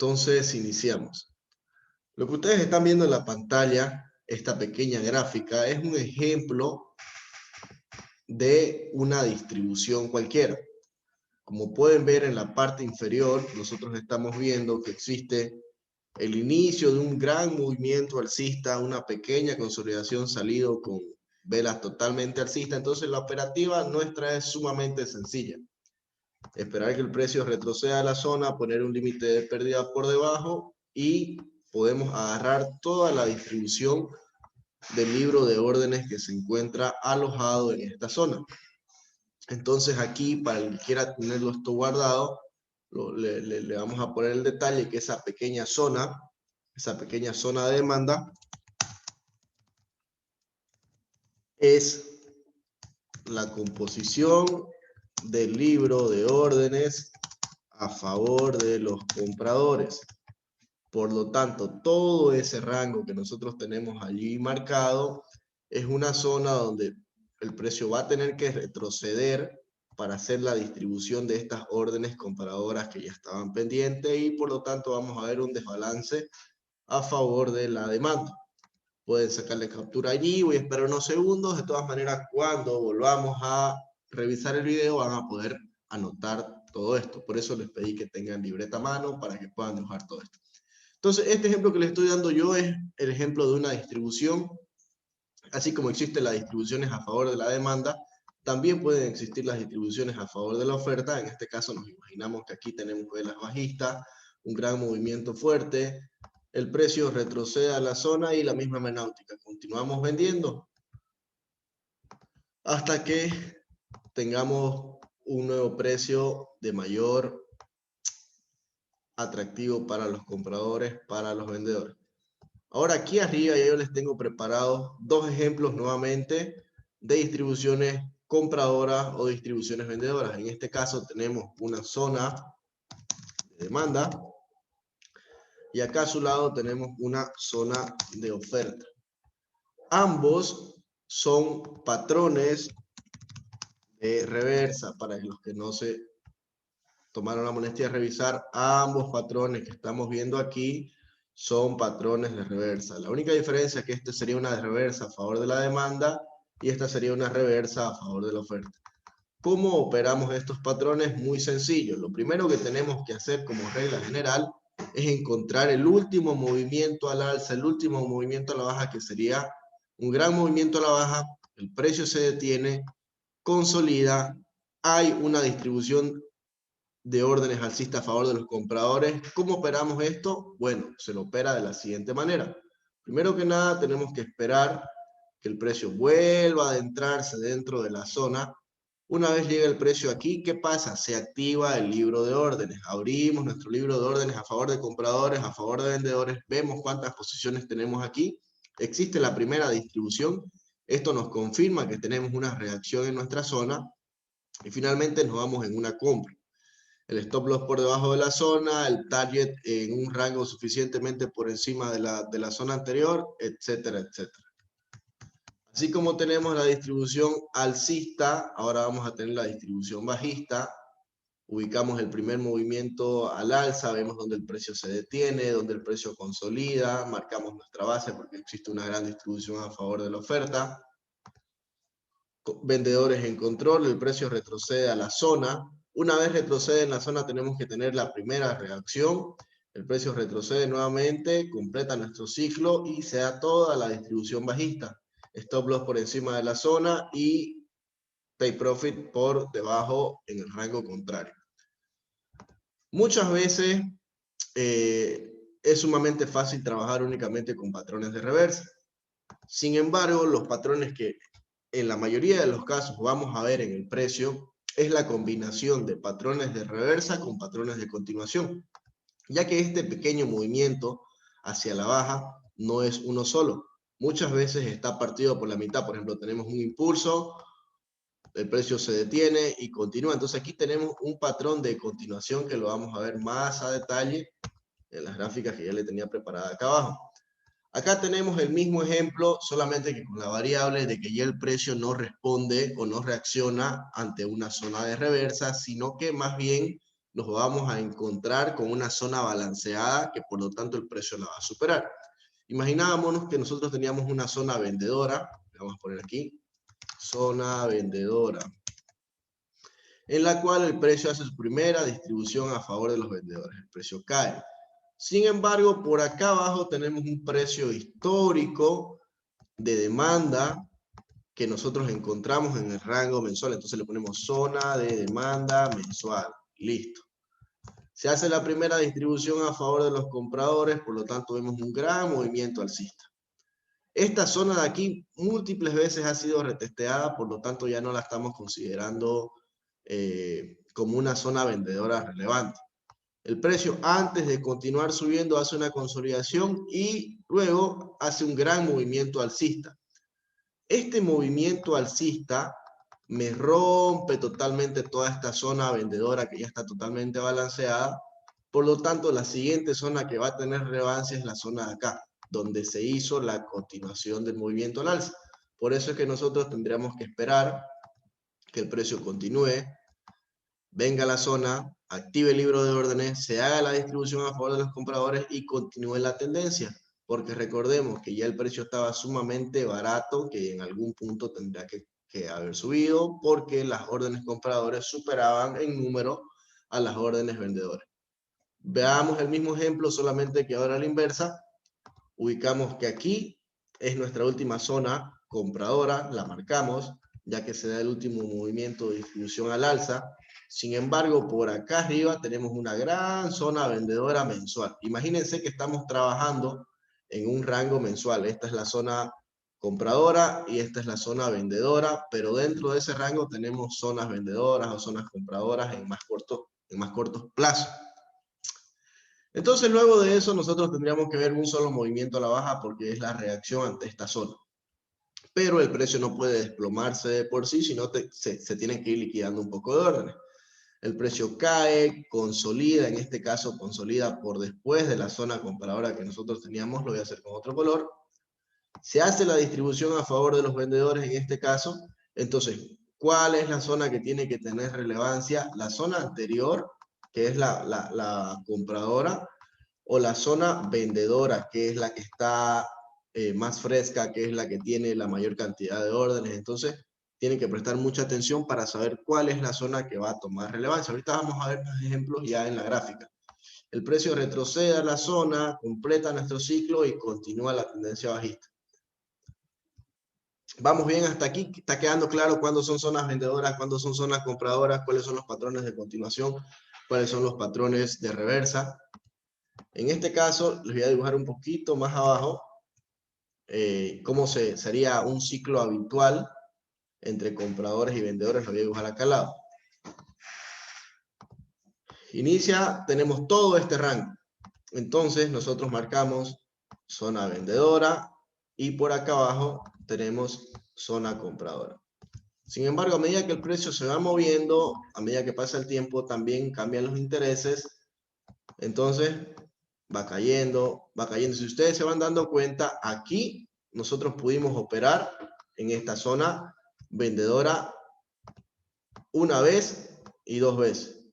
Entonces, iniciamos. Lo que ustedes están viendo en la pantalla, esta pequeña gráfica, es un ejemplo de una distribución cualquiera. Como pueden ver en la parte inferior, nosotros estamos viendo que existe el inicio de un gran movimiento alcista, una pequeña consolidación salido con velas totalmente alcistas. Entonces la operativa nuestra es sumamente sencilla. Esperar que el precio retroceda a la zona, poner un límite de pérdida por debajo y podemos agarrar toda la distribución del libro de órdenes que se encuentra alojado en esta zona. Entonces aquí, para el que quiera tenerlo esto guardado, le vamos a poner el detalle que esa pequeña zona de demanda, es la composición del libro de órdenes a favor de los compradores. Por lo tanto, todo ese rango que nosotros tenemos allí marcado es una zona donde el precio va a tener que retroceder para hacer la distribución de estas órdenes comparadoras que ya estaban pendientes y por lo tanto vamos a ver un desbalance a favor de la demanda. Pueden sacarle captura allí, voy a esperar unos segundos. De todas maneras, cuando volvamos a revisar el video van a poder anotar todo esto. Por eso les pedí que tengan libreta a mano para que puedan dibujar todo esto. Entonces, este ejemplo que les estoy dando yo es el ejemplo de una distribución. Así como existen las distribuciones a favor de la demanda, también pueden existir las distribuciones a favor de la oferta. En este caso nos imaginamos que aquí tenemos velas bajistas, un gran movimiento fuerte, el precio retrocede a la zona y la misma hermenéutica. Continuamos vendiendo hasta que tengamos un nuevo precio de mayor atractivo para los compradores, para los vendedores. Ahora aquí arriba ya yo les tengo preparados dos ejemplos nuevamente de distribuciones compradoras o distribuciones vendedoras. En este caso tenemos una zona de demanda y acá a su lado tenemos una zona de oferta. Ambos son patrones de reversa. Para los que no se tomaron la molestia de revisar, ambos patrones que estamos viendo aquí son patrones de reversa. La única diferencia es que este sería una reversa a favor de la demanda y esta sería una reversa a favor de la oferta. ¿Cómo operamos estos patrones? Muy sencillo. Lo primero que tenemos que hacer como regla general es encontrar el último movimiento al alza, el último movimiento a la baja, que sería un gran movimiento a la baja, el precio se detiene, consolida, hay una distribución de órdenes alcistas a favor de los compradores. ¿Cómo operamos esto? Bueno, se lo opera de la siguiente manera. Primero que nada, tenemos que esperar que el precio vuelva a adentrarse dentro de la zona. Una vez llega el precio aquí, ¿qué pasa? Se activa el libro de órdenes. Abrimos nuestro libro de órdenes a favor de compradores, a favor de vendedores. Vemos cuántas posiciones tenemos aquí. Existe la primera distribución. Esto nos confirma que tenemos una reacción en nuestra zona. Y finalmente nos vamos en una compra. El stop loss por debajo de la zona, el target en un rango suficientemente por encima de la zona anterior, etcétera, etcétera. Así como tenemos la distribución alcista, ahora vamos a tener la distribución bajista. Ubicamos el primer movimiento al alza, vemos donde el precio se detiene, donde el precio consolida, marcamos nuestra base porque existe una gran distribución a favor de la oferta. Vendedores en control, el precio retrocede a la zona. Una vez retrocede en la zona tenemos que tener la primera reacción. El precio retrocede nuevamente, completa nuestro ciclo y se da toda la distribución bajista. Stop loss por encima de la zona y take profit por debajo en el rango contrario. Muchas veces es sumamente fácil trabajar únicamente con patrones de reversa. Sin embargo, los patrones que en la mayoría de los casos vamos a ver en el precio es la combinación de patrones de reversa con patrones de continuación, ya que este pequeño movimiento hacia la baja no es uno solo. Muchas veces está partido por la mitad. Por ejemplo, tenemos un impulso, el precio se detiene y continúa. Entonces aquí tenemos un patrón de continuación que lo vamos a ver más a detalle en las gráficas que ya le tenía preparada acá abajo. Acá tenemos el mismo ejemplo, solamente que con la variable de que ya el precio no responde o no reacciona ante una zona de reversa, sino que más bien nos vamos a encontrar con una zona balanceada que por lo tanto el precio la va a superar. Imaginábamos que nosotros teníamos una zona vendedora, vamos a poner aquí, zona vendedora, en la cual el precio hace su primera distribución a favor de los vendedores, el precio cae. Sin embargo, por acá abajo tenemos un precio histórico de demanda que nosotros encontramos en el rango mensual. Entonces le ponemos zona de demanda mensual. Listo. Se hace la primera distribución a favor de los compradores, por lo tanto vemos un gran movimiento alcista. Esta zona de aquí múltiples veces ha sido retesteada, por lo tanto ya no la estamos considerando como una zona vendedora relevante. El precio antes de continuar subiendo hace una consolidación y luego hace un gran movimiento alcista. Este movimiento alcista me rompe totalmente toda esta zona vendedora que ya está totalmente balanceada. Por lo tanto, la siguiente zona que va a tener relevancia es la zona de acá, donde se hizo la continuación del movimiento al alza. Por eso es que nosotros tendríamos que esperar que el precio continúe, venga a la zona, active el libro de órdenes, se haga la distribución a favor de los compradores y continúe la tendencia. Porque recordemos que ya el precio estaba sumamente barato, que en algún punto tendría que haber subido, porque las órdenes compradores superaban en número a las órdenes vendedores. Veamos el mismo ejemplo, solamente que ahora a la inversa. Ubicamos que aquí es nuestra última zona compradora, la marcamos, ya que se da el último movimiento de distribución al alza. Sin embargo, por acá arriba tenemos una gran zona vendedora mensual. Imagínense que estamos trabajando en un rango mensual. Esta es la zona compradora y esta es la zona vendedora, pero dentro de ese rango tenemos zonas vendedoras o zonas compradoras en más cortos plazos. Entonces, luego de eso, nosotros tendríamos que ver un solo movimiento a la baja porque es la reacción ante esta zona. Pero el precio no puede desplomarse de por sí, sino se tienen que ir liquidando un poco de órdenes. El precio cae, consolida, en este caso consolida por después de la zona compradora que nosotros teníamos, lo voy a hacer con otro color. Se hace la distribución a favor de los vendedores en este caso. Entonces, ¿cuál es la zona que tiene que tener relevancia? La zona anterior, que es la compradora, o la zona vendedora, que es la que está más fresca, que es la que tiene la mayor cantidad de órdenes. Entonces, tienen que prestar mucha atención para saber cuál es la zona que va a tomar relevancia. Ahorita vamos a ver más ejemplos ya en la gráfica. El precio retrocede a la zona, completa nuestro ciclo y continúa la tendencia bajista. Vamos bien hasta aquí, está quedando claro cuándo son zonas vendedoras, cuándo son zonas compradoras, cuáles son los patrones de continuación, cuáles son los patrones de reversa. En este caso, les voy a dibujar un poquito más abajo cómo sería un ciclo habitual entre compradores y vendedores. Lo voy a dibujar acá al lado. Inicia, tenemos todo este rango. Entonces, nosotros marcamos zona vendedora y por acá abajo tenemos zona compradora. Sin embargo, a medida que el precio se va moviendo, a medida que pasa el tiempo, también cambian los intereses. Entonces, va cayendo, va cayendo. Si ustedes se van dando cuenta, aquí nosotros pudimos operar en esta zona vendedora una vez y dos veces.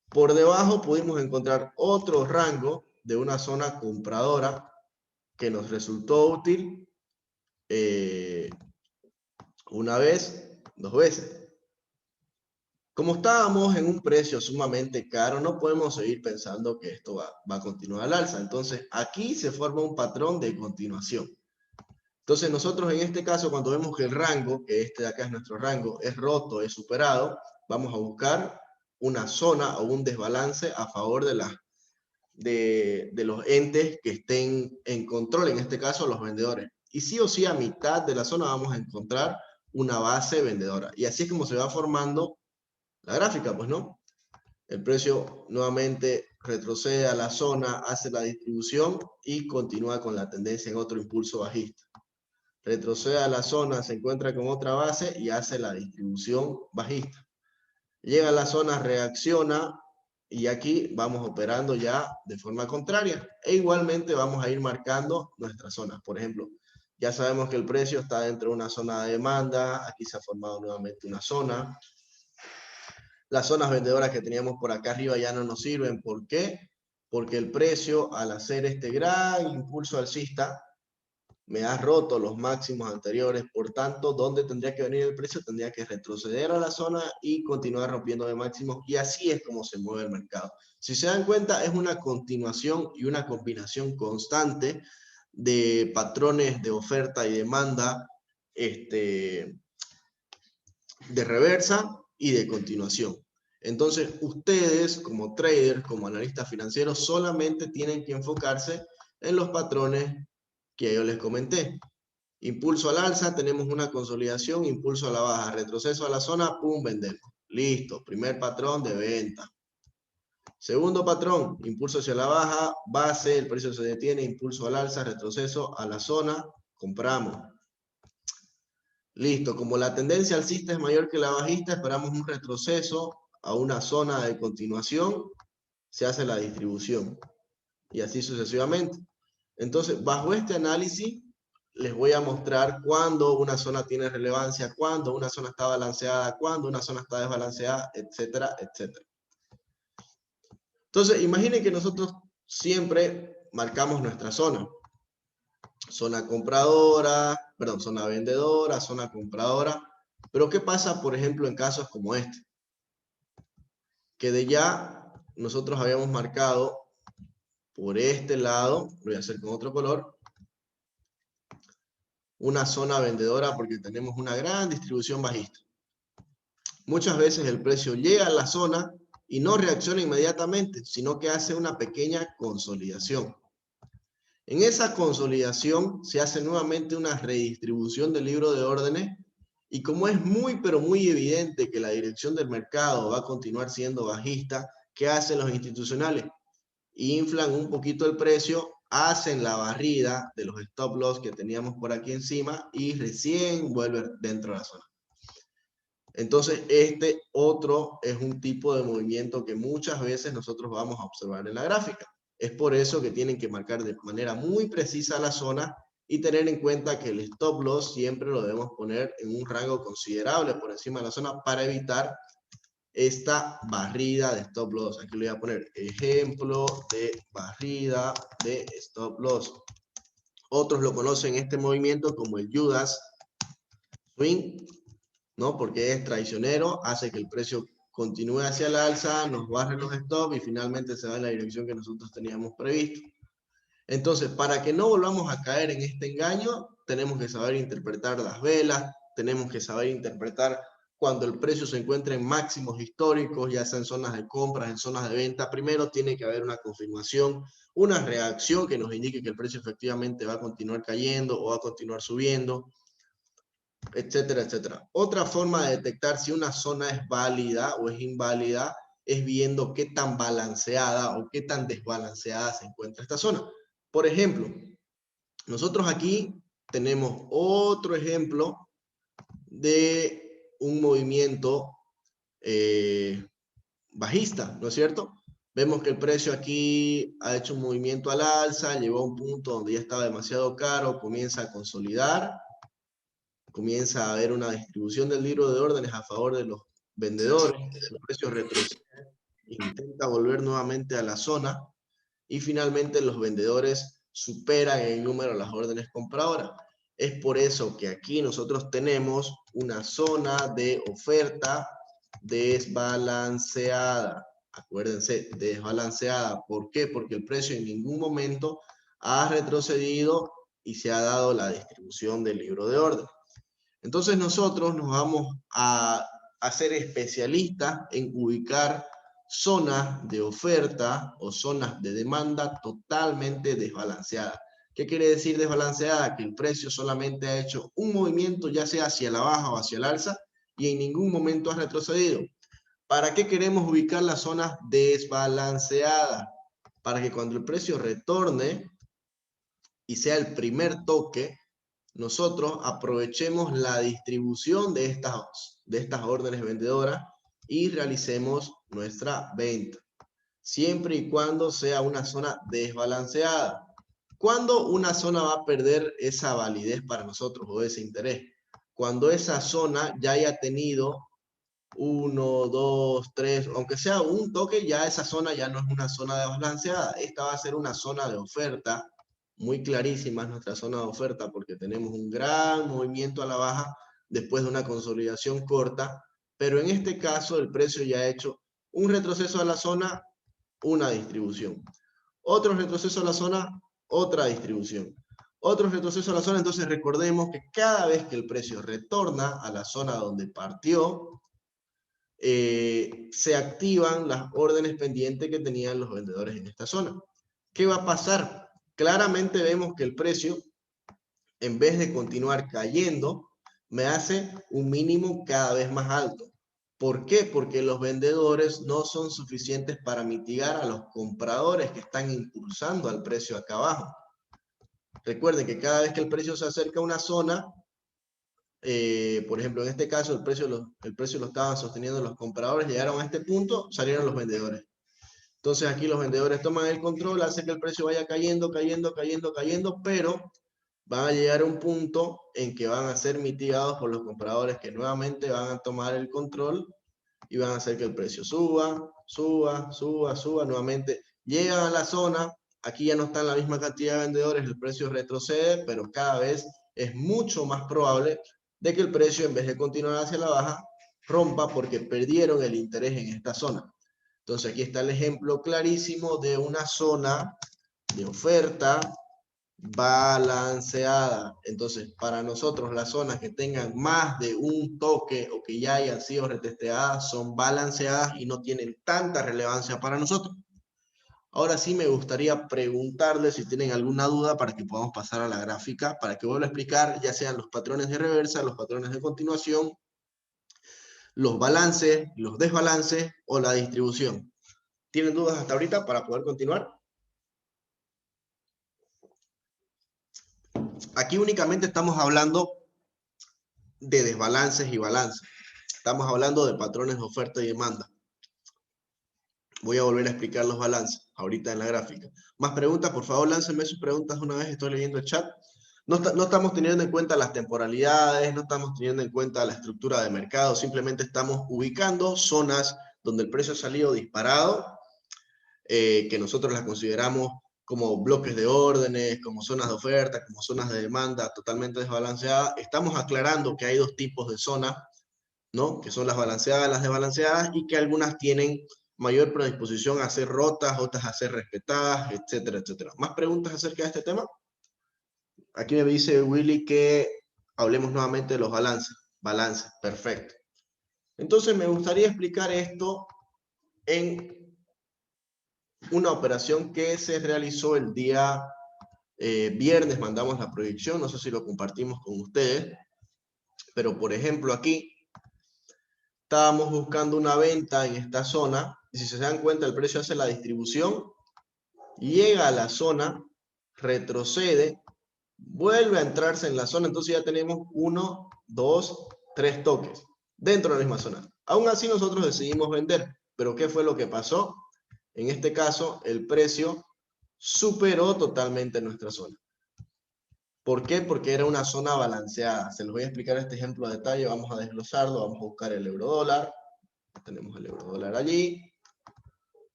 Por debajo pudimos encontrar otro rango de una zona compradora que nos resultó útil una vez, dos veces. Como estábamos en un precio sumamente caro, no podemos seguir pensando que esto va a continuar al alza. Entonces, aquí se forma un patrón de continuación. Entonces, nosotros en este caso, cuando vemos que el rango, que este de acá es nuestro rango, es roto, es superado, vamos a buscar una zona o un desbalance a favor de los entes que estén en control, en este caso los vendedores. Y sí o sí a mitad de la zona vamos a encontrar una base vendedora. Y así es como se va formando la gráfica, pues, ¿no? El precio nuevamente retrocede a la zona, hace la distribución y continúa con la tendencia en otro impulso bajista. Retrocede a la zona, se encuentra con otra base y hace la distribución bajista. Llega a la zona, reacciona y aquí vamos operando ya de forma contraria. E igualmente vamos a ir marcando nuestras zonas. Por ejemplo, ya sabemos que el precio está dentro de una zona de demanda. Aquí se ha formado nuevamente una zona. Las zonas vendedoras que teníamos por acá arriba ya no nos sirven. ¿Por qué? Porque el precio, al hacer este gran impulso alcista, me ha roto los máximos anteriores. Por tanto, ¿dónde tendría que venir el precio? Tendría que retroceder a la zona y continuar rompiendo de máximos. Y así es como se mueve el mercado. Si se dan cuenta, es una continuación y una combinación constante de patrones de oferta y demanda, de reversa y de continuación. Entonces, ustedes como traders, como analistas financieros, solamente tienen que enfocarse en los patrones que yo les comenté. Impulso al alza, tenemos una consolidación, impulso a la baja, retroceso a la zona, pum, vendemos. Listo, primer patrón de venta. Segundo patrón, impulso hacia la baja, base, el precio se detiene, impulso al alza, retroceso a la zona, compramos. Listo, como la tendencia alcista es mayor que la bajista, esperamos un retroceso a una zona de continuación, se hace la distribución y así sucesivamente. Entonces, bajo este análisis, les voy a mostrar cuándo una zona tiene relevancia, cuándo una zona está balanceada, cuándo una zona está desbalanceada, etcétera, etcétera. Entonces, imaginen que nosotros siempre marcamos nuestra zona. Zona compradora, perdón, zona vendedora, zona compradora. Pero ¿qué pasa, por ejemplo, en casos como este? Que de ya nosotros habíamos marcado por este lado, lo voy a hacer con otro color, una zona vendedora porque tenemos una gran distribución bajista. Muchas veces el precio llega a la zona y no reacciona inmediatamente, sino que hace una pequeña consolidación. En esa consolidación se hace nuevamente una redistribución del libro de órdenes y como es muy pero muy evidente que la dirección del mercado va a continuar siendo bajista, ¿qué hacen los institucionales? Inflan un poquito el precio, hacen la barrida de los stop loss que teníamos por aquí encima y recién vuelve dentro de la zona. Entonces, este otro es un tipo de movimiento que muchas veces nosotros vamos a observar en la gráfica. Es por eso que tienen que marcar de manera muy precisa la zona y tener en cuenta que el stop loss siempre lo debemos poner en un rango considerable por encima de la zona para evitar esta barrida de stop loss. Aquí le voy a poner ejemplo de barrida de stop loss. Otros lo conocen este movimiento como el Judas Swing, ¿no? Porque es traicionero, hace que el precio continúe hacia el alza, nos bajen los stop y finalmente se va en la dirección que nosotros teníamos previsto. Entonces, para que no volvamos a caer en este engaño, tenemos que saber interpretar las velas, tenemos que saber interpretar cuando el precio se encuentra en máximos históricos, ya sea en zonas de compras, en zonas de venta. Primero tiene que haber una confirmación, una reacción que nos indique que el precio efectivamente va a continuar cayendo o va a continuar subiendo, etcétera, etcétera. Otra forma de detectar si una zona es válida o es inválida es viendo qué tan balanceada o qué tan desbalanceada se encuentra esta zona. Por ejemplo, nosotros aquí tenemos otro ejemplo de un movimiento bajista, ¿no es cierto? Vemos que el precio aquí ha hecho un movimiento al alza, llegó a un punto donde ya estaba demasiado caro, comienza a consolidar, comienza a haber una distribución del libro de órdenes a favor de los vendedores, el precio retrocede, intenta volver nuevamente a la zona y finalmente los vendedores superan en número las órdenes compradoras. Es por eso que aquí nosotros tenemos una zona de oferta desbalanceada. Acuérdense, desbalanceada. ¿Por qué? Porque el precio en ningún momento ha retrocedido y se ha dado la distribución del libro de orden. Entonces nosotros nos vamos a hacer especialistas en ubicar zonas de oferta o zonas de demanda totalmente desbalanceadas. ¿Qué quiere decir desbalanceada? Que el precio solamente ha hecho un movimiento, ya sea hacia la baja o hacia el alza, y en ningún momento ha retrocedido. ¿Para qué queremos ubicar las zonas desbalanceadas? Para que cuando el precio retorne y sea el primer toque, nosotros aprovechemos la distribución de estas órdenes vendedoras y realicemos nuestra venta, siempre y cuando sea una zona desbalanceada. ¿Cuándo una zona va a perder esa validez para nosotros o ese interés? Cuando esa zona ya haya tenido 1, 2, 3, aunque sea un toque, ya esa zona ya no es una zona desbalanceada. Esta va a ser una zona de oferta, muy clarísima es nuestra zona de oferta, porque tenemos un gran movimiento a la baja después de una consolidación corta, pero en este caso el precio ya ha hecho un retroceso a la zona, una distribución. Otro retroceso a la zona, otra distribución. Otro retroceso a la zona, entonces recordemos que cada vez que el precio retorna a la zona donde partió, se activan las órdenes pendientes que tenían los vendedores en esta zona. ¿Qué va a pasar? Claramente vemos que el precio, en vez de continuar cayendo, me hace un mínimo cada vez más alto. ¿Por qué? Porque los vendedores no son suficientes para mitigar a los compradores que están impulsando al precio acá abajo. Recuerden que cada vez que el precio se acerca a una zona, por ejemplo, en este caso el precio lo estaban sosteniendo los compradores, llegaron a este punto, salieron los vendedores. Entonces aquí los vendedores toman el control, hacen que el precio vaya cayendo, cayendo, cayendo, cayendo, pero van a llegar a un punto en que van a ser mitigados por los compradores que nuevamente van a tomar el control y van a hacer que el precio suba, suba, suba, suba, nuevamente llegan a la zona, aquí ya no están la misma cantidad de vendedores, el precio retrocede, pero cada vez es mucho más probable de que el precio, en vez de continuar hacia la baja, rompa porque perdieron el interés en esta zona. Entonces aquí está el ejemplo clarísimo de una zona de oferta balanceada. Entonces, para nosotros las zonas que tengan más de un toque o que ya hayan sido retesteadas son balanceadas y no tienen tanta relevancia para nosotros. Ahora sí me gustaría preguntarles si tienen alguna duda para que podamos pasar a la gráfica, para que vuelva a explicar ya sean los patrones de reversa, los patrones de continuación, los balances, los desbalances o la distribución. ¿Tienen dudas hasta ahorita para poder continuar? Aquí únicamente estamos hablando de desbalances y balances. Estamos hablando de patrones de oferta y demanda. Voy a volver a explicar los balances ahorita en la gráfica. Más preguntas, por favor, láncenme sus preguntas una vez, estoy leyendo el chat. No estamos teniendo en cuenta las temporalidades, no estamos teniendo en cuenta la estructura de mercado, simplemente estamos ubicando zonas donde el precio ha salido disparado, que nosotros las consideramos como bloques de órdenes, como zonas de oferta, como zonas de demanda totalmente desbalanceadas. Estamos aclarando que hay dos tipos de zonas, ¿no? Que son las balanceadas, las desbalanceadas, y que algunas tienen mayor predisposición a ser rotas, otras a ser respetadas, etcétera, etcétera. ¿Más preguntas acerca de este tema? Aquí me dice Willy que hablemos nuevamente de los balances. Balances, perfecto. Entonces me gustaría explicar esto en una operación que se realizó el día viernes, mandamos la proyección, no sé si lo compartimos con ustedes, pero por ejemplo aquí estábamos buscando una venta en esta zona, y si se dan cuenta el precio hace la distribución, llega a la zona, retrocede, vuelve a entrarse en la zona, entonces ya tenemos 1, 2, 3 toques dentro de la misma zona. Aún así nosotros decidimos vender, pero ¿qué fue lo que pasó? En este caso el precio superó totalmente nuestra zona. ¿Por qué? Porque era una zona balanceada. Se los voy a explicar este ejemplo a detalle, vamos a desglosarlo, vamos a buscar el euro dólar. Tenemos el euro dólar allí.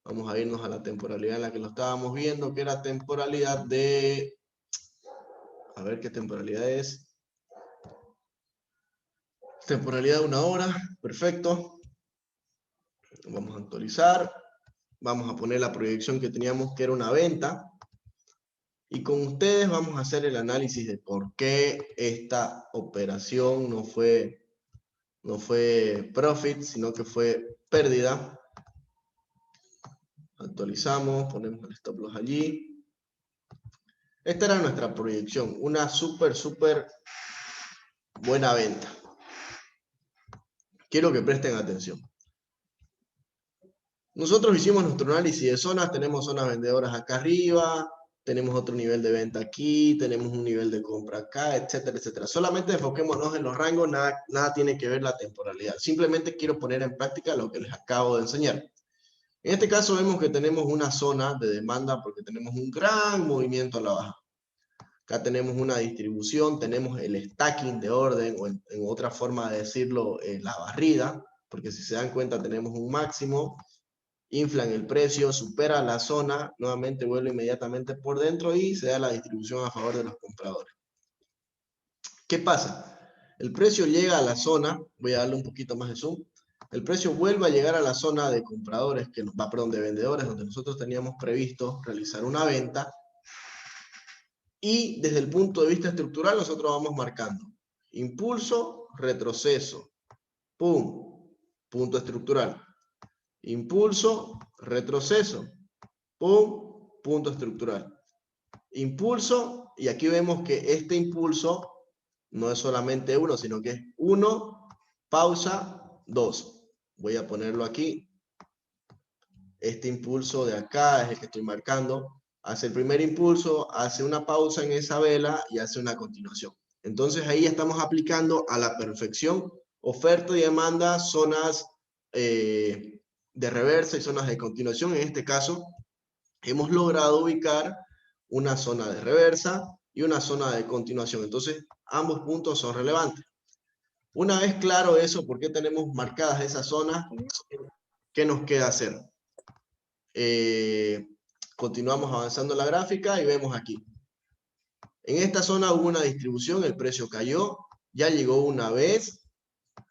Vamos a irnos a la temporalidad en la que lo estábamos viendo, que era temporalidad de... A ver qué temporalidad es. Temporalidad de 1 hora, perfecto. Vamos a actualizar. Vamos a poner la proyección que teníamos, que era una venta. Y con ustedes vamos a hacer el análisis de por qué esta operación no fue profit, sino que fue pérdida. Actualizamos, ponemos el stop loss allí. Esta era nuestra proyección, una súper buena venta. Quiero que presten atención. Nosotros hicimos nuestro análisis de zonas, tenemos zonas vendedoras acá arriba, tenemos otro nivel de venta aquí, tenemos un nivel de compra acá, etcétera, etcétera. Solamente enfoquémonos en los rangos, nada tiene que ver la temporalidad. Simplemente quiero poner en práctica lo que les acabo de enseñar. En este caso vemos que tenemos una zona de demanda porque tenemos un gran movimiento a la baja. Acá tenemos una distribución, tenemos el stacking de orden, o en otra forma de decirlo, la barrida. porque si se dan cuenta tenemos un máximo, inflan el precio, supera la zona, nuevamente vuelve inmediatamente por dentro y se da la distribución a favor de los compradores. ¿Qué pasa? El precio llega a la zona, voy a darle un poquito más de zoom, el precio vuelve a llegar a la zona de compradores, perdón, de vendedores, donde nosotros teníamos previsto realizar una venta, y desde el punto de vista estructural nosotros vamos marcando impulso, retroceso, pum, punto estructural, impulso, retroceso, pum, punto estructural, impulso, y aquí vemos que este impulso no es solamente uno, sino que es 1, pausa, 2. Voy a ponerlo aquí. Este impulso de acá es el que estoy marcando. Hace el primer impulso, hace una pausa en esa vela y hace una continuación. Entonces ahí estamos aplicando a la perfección oferta y demanda, zonas de reversa y zonas de continuación. En este caso, hemos logrado ubicar una zona de reversa y una zona de continuación. Entonces, ambos puntos son relevantes. Una vez claro eso, ¿por qué tenemos marcadas esas zonas? ¿Qué nos queda hacer? Continuamos avanzando la gráfica y vemos aquí. En esta zona hubo una distribución, el precio cayó, ya llegó una vez,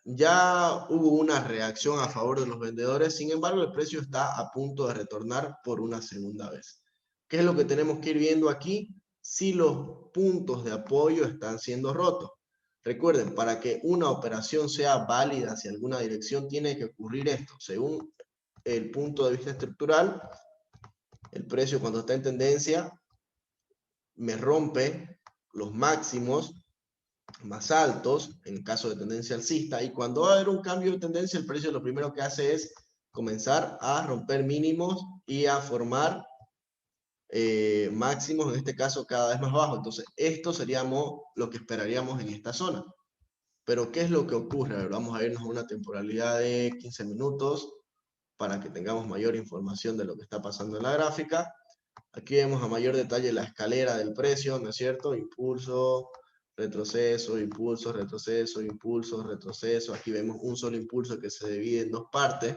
ya hubo una reacción a favor de los vendedores, sin embargo el precio está a punto de retornar por una segunda vez. ¿Qué es lo que tenemos que ir viendo aquí? Si los puntos de apoyo están siendo rotos. Recuerden, para que una operación sea válida hacia alguna dirección, tiene que ocurrir esto. Según el punto de vista estructural, el precio cuando está en tendencia me rompe los máximos más altos, en caso de tendencia alcista, y cuando va a haber un cambio de tendencia, el precio lo primero que hace es comenzar a romper mínimos y a formar máximos, en este caso cada vez más bajos. Entonces, esto seríamos lo que esperaríamos en esta zona. Pero, ¿qué es lo que ocurre? A ver, vamos a irnos a una temporalidad de 15 minutos para que tengamos mayor información de lo que está pasando en la gráfica. Aquí vemos a mayor detalle la escalera del precio, ¿no es cierto? Impulso, retroceso, impulso, retroceso, impulso, retroceso. Aquí vemos un solo impulso que se divide en dos partes.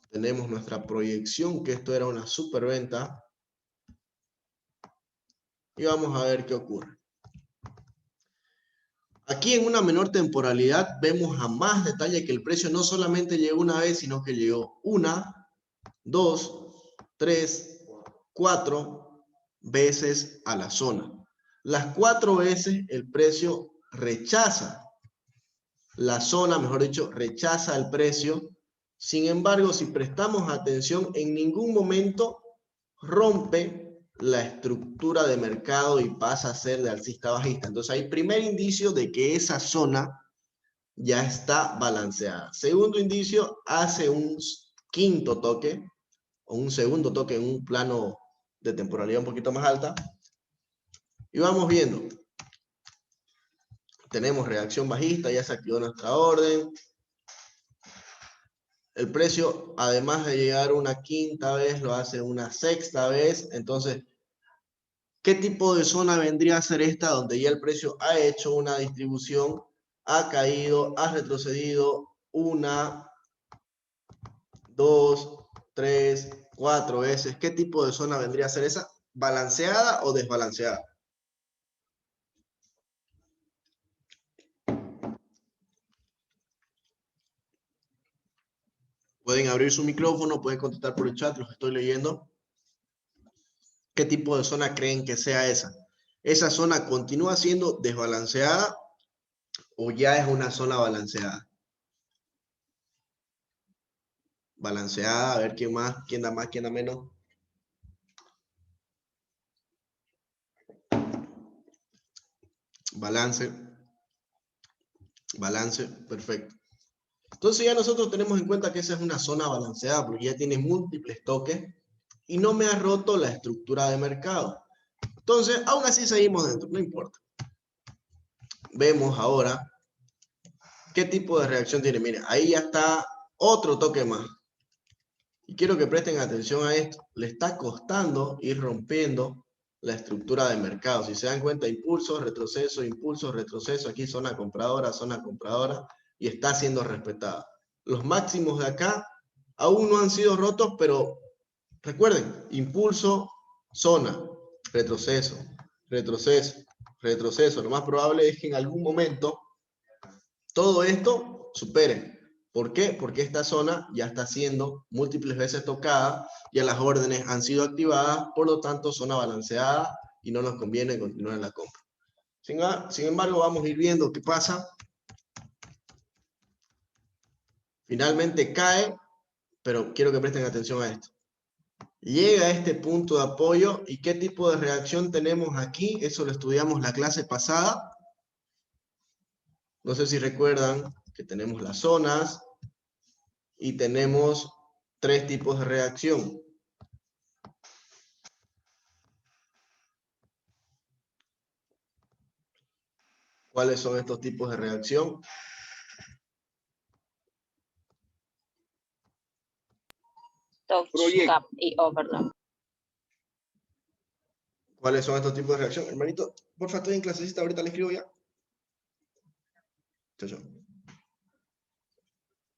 Tenemos nuestra proyección, que esto era una superventa. Y vamos a ver qué ocurre. Aquí en una menor temporalidad vemos a más detalle que el precio no solamente llegó una vez, sino que llegó 1, 2, 3, 4 veces a la zona. Las 4 veces el precio rechaza la zona, mejor dicho, rechaza el precio. Sin embargo, si prestamos atención, en ningún momento rompe la estructura de mercado y pasa a ser de alcista bajista. Entonces hay primer indicio de que esa zona ya está balanceada. Segundo indicio, hace un quinto toque o un segundo toque en un plano de temporalidad un poquito más alta. Y vamos viendo. Tenemos reacción bajista, ya se activó nuestra orden. El precio, además de llegar una quinta vez, lo hace una sexta vez. Entonces, ¿qué tipo de zona vendría a ser esta? Donde ya el precio ha hecho una distribución, ha caído, ha retrocedido 1, 2, 3, 4 veces. ¿Qué tipo de zona vendría a ser esa? ¿Balanceada o desbalanceada? Pueden abrir su micrófono, pueden contestar por el chat, los estoy leyendo. ¿Qué tipo de zona creen que sea esa? ¿Esa zona continúa siendo desbalanceada o ya es una zona balanceada? Balanceada, a ver quién más, quién da más, quién da menos. Balance. Balance, perfecto. Entonces ya nosotros tenemos en cuenta que esa es una zona balanceada porque ya tiene múltiples toques y no me ha roto la estructura de mercado. Entonces, aún así seguimos dentro, no importa. Vemos ahora qué tipo de reacción tiene. Miren, ahí ya está otro toque más. Y quiero que presten atención a esto. Le está costando ir rompiendo la estructura de mercado. Si se dan cuenta, impulso, retroceso, impulso, retroceso. Aquí zona compradora, y está siendo respetada. Los máximos de acá aún no han sido rotos, pero recuerden, impulso, zona, retroceso, retroceso, retroceso. Lo más probable es que en algún momento todo esto supere. ¿Por qué? Porque esta zona ya está siendo múltiples veces tocada, ya las órdenes han sido activadas, por lo tanto zona balanceada y no nos conviene continuar en la compra. Sin embargo, vamos a ir viendo qué pasa. Finalmente cae, pero quiero que presten atención a esto. Llega a este punto de apoyo y qué tipo de reacción tenemos aquí, eso lo estudiamos la clase pasada. No sé si recuerdan que tenemos las zonas y tenemos 3 tipos de reacción. ¿Cuáles son estos tipos de reacción? Touch, gap y overlap. ¿Cuáles son estos tipos de reacción? Hermanito, porfa, estoy en clasecita, ahorita le escribo ya. Chao, chao.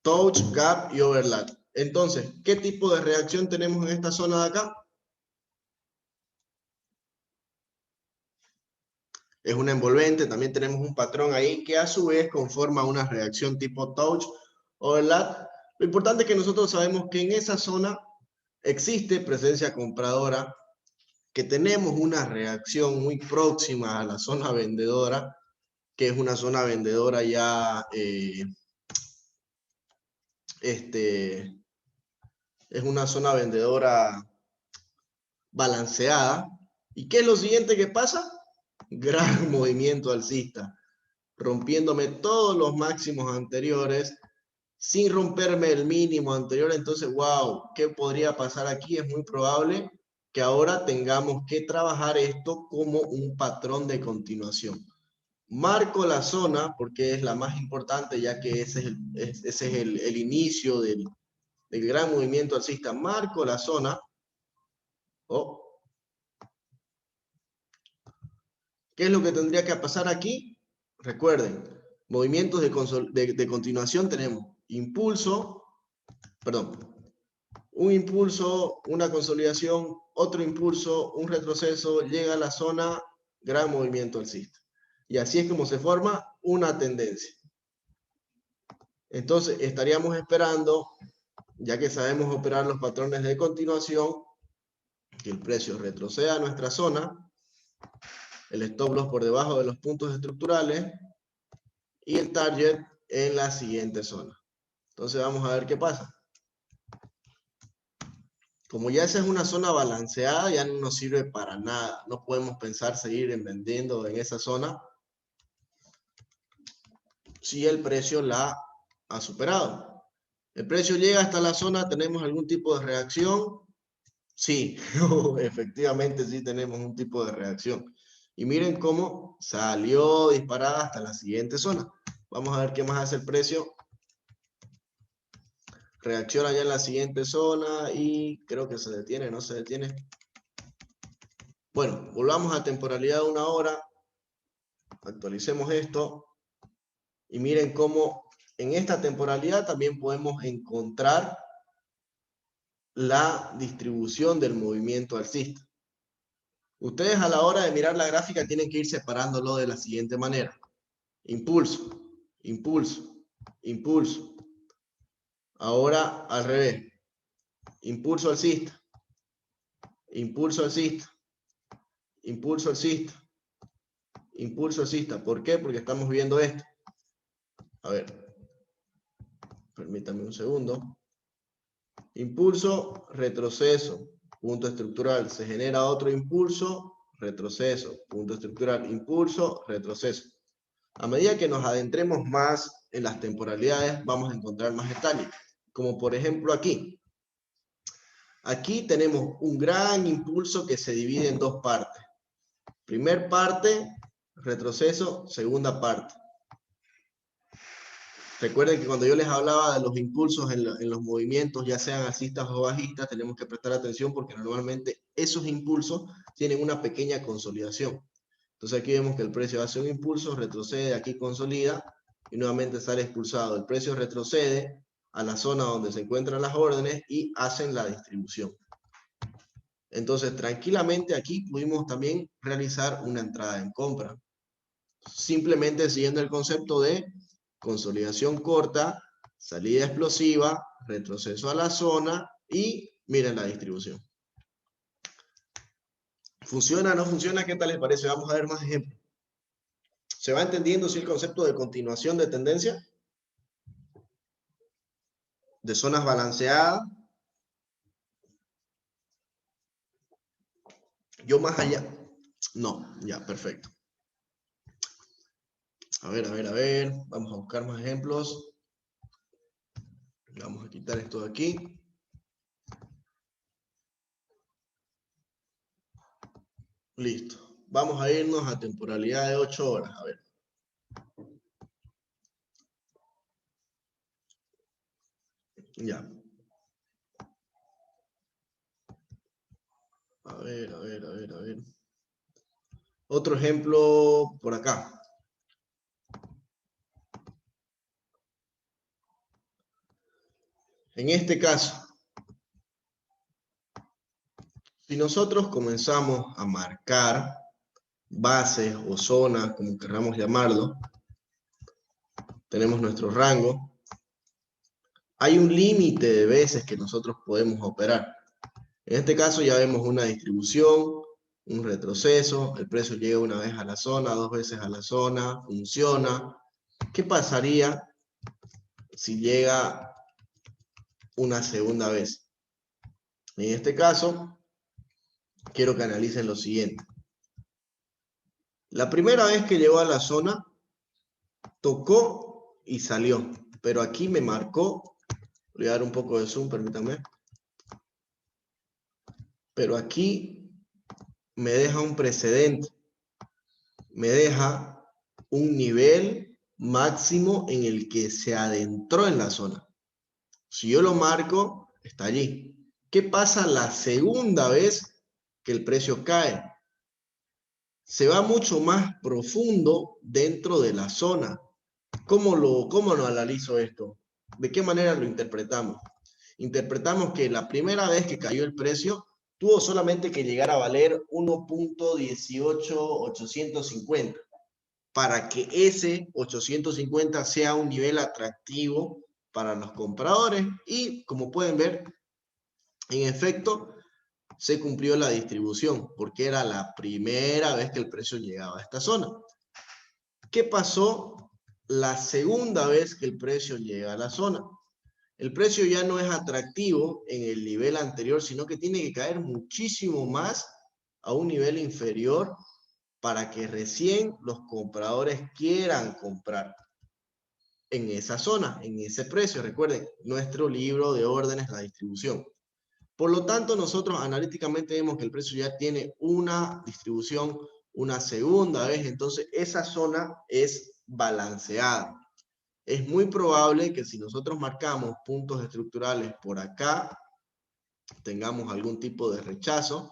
Touch, gap y overlap. Entonces, ¿qué tipo de reacción tenemos en esta zona de acá? Es una envolvente, también tenemos un patrón ahí que a su vez conforma una reacción tipo touch, overlap. Lo importante es que nosotros sabemos que en esa zona existe presencia compradora, que tenemos una reacción muy próxima a la zona vendedora, que es una zona vendedora ya, es una zona vendedora balanceada. ¿Y qué es lo siguiente que pasa? Gran movimiento alcista, rompiéndome todos los máximos anteriores, sin romperme el mínimo anterior. Entonces, wow, ¿qué podría pasar aquí? Es muy probable que ahora tengamos que trabajar esto como un patrón de continuación. Marco la zona porque es la más importante, ya que ese es el inicio del gran movimiento alcista. Marco la zona. Oh. ¿Qué es lo que tendría que pasar aquí? Recuerden, movimientos de continuación tenemos impulso, perdón, un impulso, una consolidación, otro impulso, un retroceso, llega a la zona, gran movimiento alcista. Y así es como se forma una tendencia. Entonces estaríamos esperando, ya que sabemos operar los patrones de continuación, que el precio retroceda a nuestra zona, el stop loss por debajo de los puntos estructurales y el target en la siguiente zona. Entonces vamos a ver qué pasa. Como ya esa es una zona balanceada, ya no nos sirve para nada. No podemos pensar seguir vendiendo en esa zona si el precio la ha superado. El precio llega hasta la zona, ¿tenemos algún tipo de reacción? Sí, efectivamente sí tenemos un tipo de reacción. Y miren cómo salió disparada hasta la siguiente zona. Vamos a ver qué más hace el precio. Reacciona ya en la siguiente zona y creo que se detiene, no se detiene. Bueno, volvamos a temporalidad de 1 hora. Actualicemos esto. Y miren cómo en esta temporalidad también podemos encontrar la distribución del movimiento alcista. Ustedes a la hora de mirar la gráfica tienen que ir separándolo de la siguiente manera. Impulso, impulso, impulso. Ahora al revés. Impulso alcista, impulso alcista, impulso alcista, impulso alcista. ¿Por qué? Porque estamos viendo esto. A ver, permítanme un segundo. Impulso, retroceso, punto estructural. Se genera otro impulso, retroceso, punto estructural. Impulso, retroceso. A medida que nos adentremos más en las temporalidades, vamos a encontrar más detalles. Como por ejemplo aquí. Aquí tenemos un gran impulso que se divide en 2 partes. Primer parte, retroceso, segunda parte. Recuerden que cuando yo les hablaba de los impulsos en los movimientos, ya sean alcistas o bajistas, tenemos que prestar atención porque normalmente esos impulsos tienen una pequeña consolidación. Entonces aquí vemos que el precio hace un impulso, retrocede, aquí consolida y nuevamente sale expulsado. El precio retrocede a la zona donde se encuentran las órdenes y hacen la distribución. Entonces, tranquilamente aquí pudimos también realizar una entrada en compra. Simplemente siguiendo el concepto de consolidación corta, salida explosiva, retroceso a la zona y miren la distribución. ¿Funciona o no funciona? ¿Qué tal les parece? Vamos a ver más ejemplos. ¿Se va entendiendo si el concepto de continuación de tendencia? De zonas balanceadas. Yo más allá. No, ya, perfecto. A ver. Vamos a buscar más ejemplos. Vamos a quitar esto de aquí. Listo. Vamos a irnos a temporalidad de 8 horas. A ver. Ya. A ver. Otro ejemplo por acá. En este caso, si nosotros comenzamos a marcar bases o zonas, como queramos llamarlo, tenemos nuestro rango, hay un límite de veces que nosotros podemos operar. En este caso ya vemos una distribución, un retroceso, el precio llega una vez a la zona, 2 veces a la zona, funciona. ¿Qué pasaría si llega una segunda vez? En este caso, quiero que analicen lo siguiente. La primera vez que llegó a la zona, tocó y salió, pero aquí me marcó, voy a dar un poco de zoom, permítanme, pero aquí me deja un precedente, me deja un nivel máximo en el que se adentró en la zona. Si yo lo marco, está allí. ¿Qué pasa la segunda vez que el precio cae? Se va mucho más profundo dentro de la zona. ¿Cómo lo analizo esto? ¿De qué manera lo interpretamos? Interpretamos que la primera vez que cayó el precio, tuvo solamente que llegar a valer 1.18850 para que ese 850 sea un nivel atractivo para los compradores y, como pueden ver, en efecto, se cumplió la distribución porque era la primera vez que el precio llegaba a esta zona. ¿Qué pasó la segunda vez que el precio llega a la zona? El precio ya no es atractivo en el nivel anterior, sino que tiene que caer muchísimo más a un nivel inferior para que recién los compradores quieran comprar en esa zona, en ese precio. Recuerden, nuestro libro de órdenes, la distribución. Por lo tanto, nosotros analíticamente vemos que el precio ya tiene una distribución una segunda vez, entonces esa zona es balanceada. Es muy probable que si nosotros marcamos puntos estructurales por acá, tengamos algún tipo de rechazo,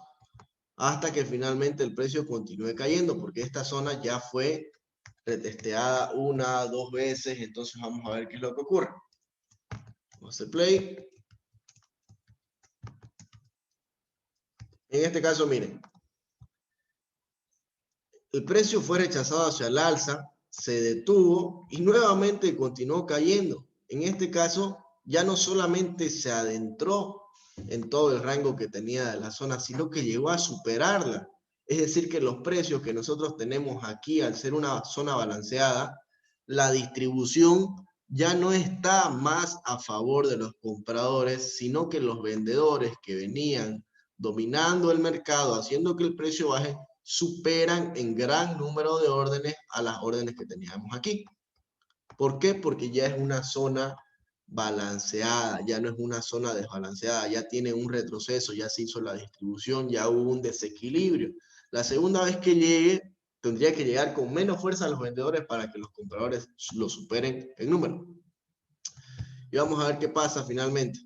hasta que finalmente el precio continúe cayendo, porque esta zona ya fue retesteada 1, 2 veces, entonces vamos a ver qué es lo que ocurre. Vamos a hacer play. En este caso, miren, el precio fue rechazado hacia el alza, se detuvo y nuevamente continuó cayendo. En este caso, ya no solamente se adentró en todo el rango que tenía de la zona, sino que llegó a superarla. Es decir, que los precios que nosotros tenemos aquí, al ser una zona balanceada, la distribución ya no está más a favor de los compradores, sino que los vendedores que venían dominando el mercado, haciendo que el precio baje, superan en gran número de órdenes a las órdenes que teníamos aquí. ¿Por qué? Porque ya es una zona balanceada, ya no es una zona desbalanceada, ya tiene un retroceso, ya se hizo la distribución, ya hubo un desequilibrio. La segunda vez que llegue, tendría que llegar con menos fuerza a los vendedores para que los compradores lo superen en número. Y vamos a ver qué pasa finalmente.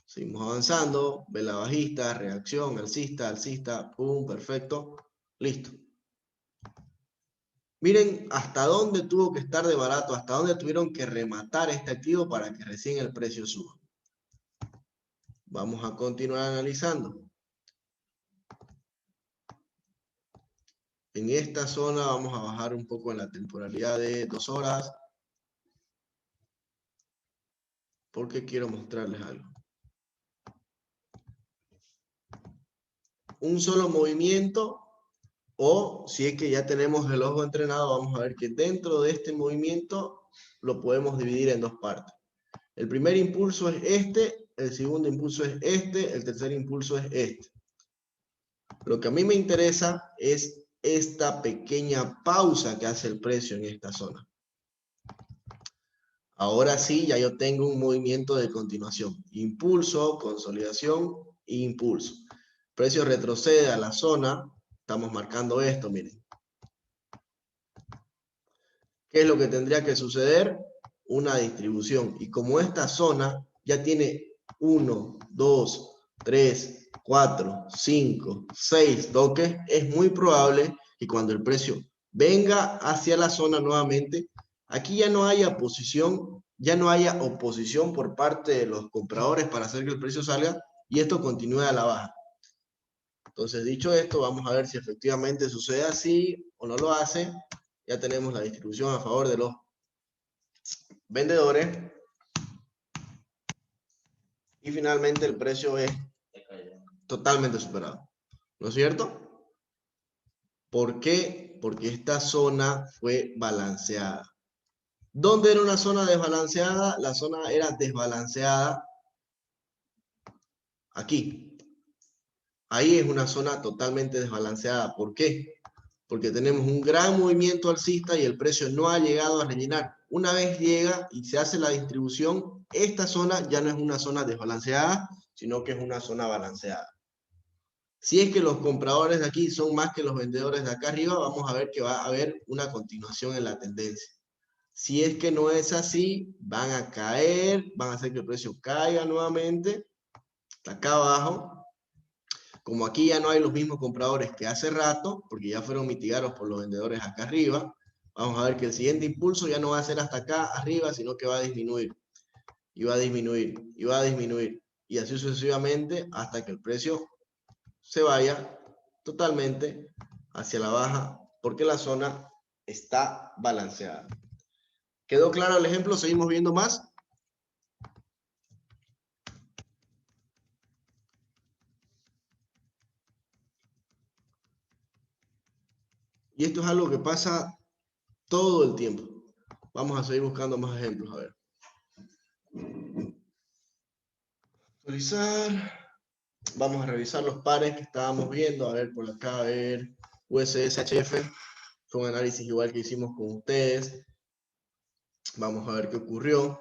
Seguimos avanzando, vela bajista, reacción, alcista, pum, perfecto, listo. Miren hasta dónde tuvo que estar de barato, hasta dónde tuvieron que rematar este activo para que recién el precio suba. Vamos a continuar analizando. En esta zona vamos a bajar un poco en la temporalidad de 2 horas. Porque quiero mostrarles algo. Un solo movimiento, o si es que ya tenemos el ojo entrenado, vamos a ver que dentro de este movimiento lo podemos dividir en dos partes. El primer impulso es este, el segundo impulso es este, el tercer impulso es este. Lo que a mí me interesa es esta pequeña pausa que hace el precio en esta zona. Ahora sí, ya yo tengo un movimiento de continuación. Impulso, consolidación, impulso. Precio retrocede a la zona. Estamos marcando esto, miren. ¿Qué es lo que tendría que suceder? Una distribución. Y como esta zona ya tiene 1, 2, 3, 4, 5, 6 toques, es muy probable que cuando el precio venga hacia la zona nuevamente, aquí ya no haya posición, ya no haya oposición por parte de los compradores para hacer que el precio salga y esto continúe a la baja. Entonces, dicho esto, vamos a ver si efectivamente sucede así o no lo hace. Ya tenemos la distribución a favor de los vendedores. Y finalmente el precio es totalmente superado. ¿No es cierto? ¿Por qué? Porque esta zona fue balanceada. ¿Dónde era una zona desbalanceada? La zona era desbalanceada aquí. Ahí es una zona totalmente desbalanceada. ¿Por qué? Porque tenemos un gran movimiento alcista y el precio no ha llegado a rellenar. Una vez llega y se hace la distribución, esta zona ya no es una zona desbalanceada, sino que es una zona balanceada. Si es que los compradores de aquí son más que los vendedores de acá arriba, vamos a ver que va a haber una continuación en la tendencia. Si es que no es así, van a caer, van a hacer que el precio caiga nuevamente, hasta acá abajo. Como aquí ya no hay los mismos compradores que hace rato, porque ya fueron mitigados por los vendedores acá arriba, vamos a ver que el siguiente impulso ya no va a ser hasta acá arriba, sino que va a disminuir, y va a disminuir, y va a disminuir, y así sucesivamente hasta que el precio se vaya totalmente hacia la baja, porque la zona está balanceada. ¿Quedó claro el ejemplo? ¿Seguimos viendo más? Y esto es algo que pasa todo el tiempo. Vamos a seguir buscando más ejemplos, a ver. Actualizar. Vamos a revisar los pares que estábamos viendo. A ver, por acá, a ver. USSHF. Fue un análisis igual que hicimos con ustedes. Vamos a ver qué ocurrió.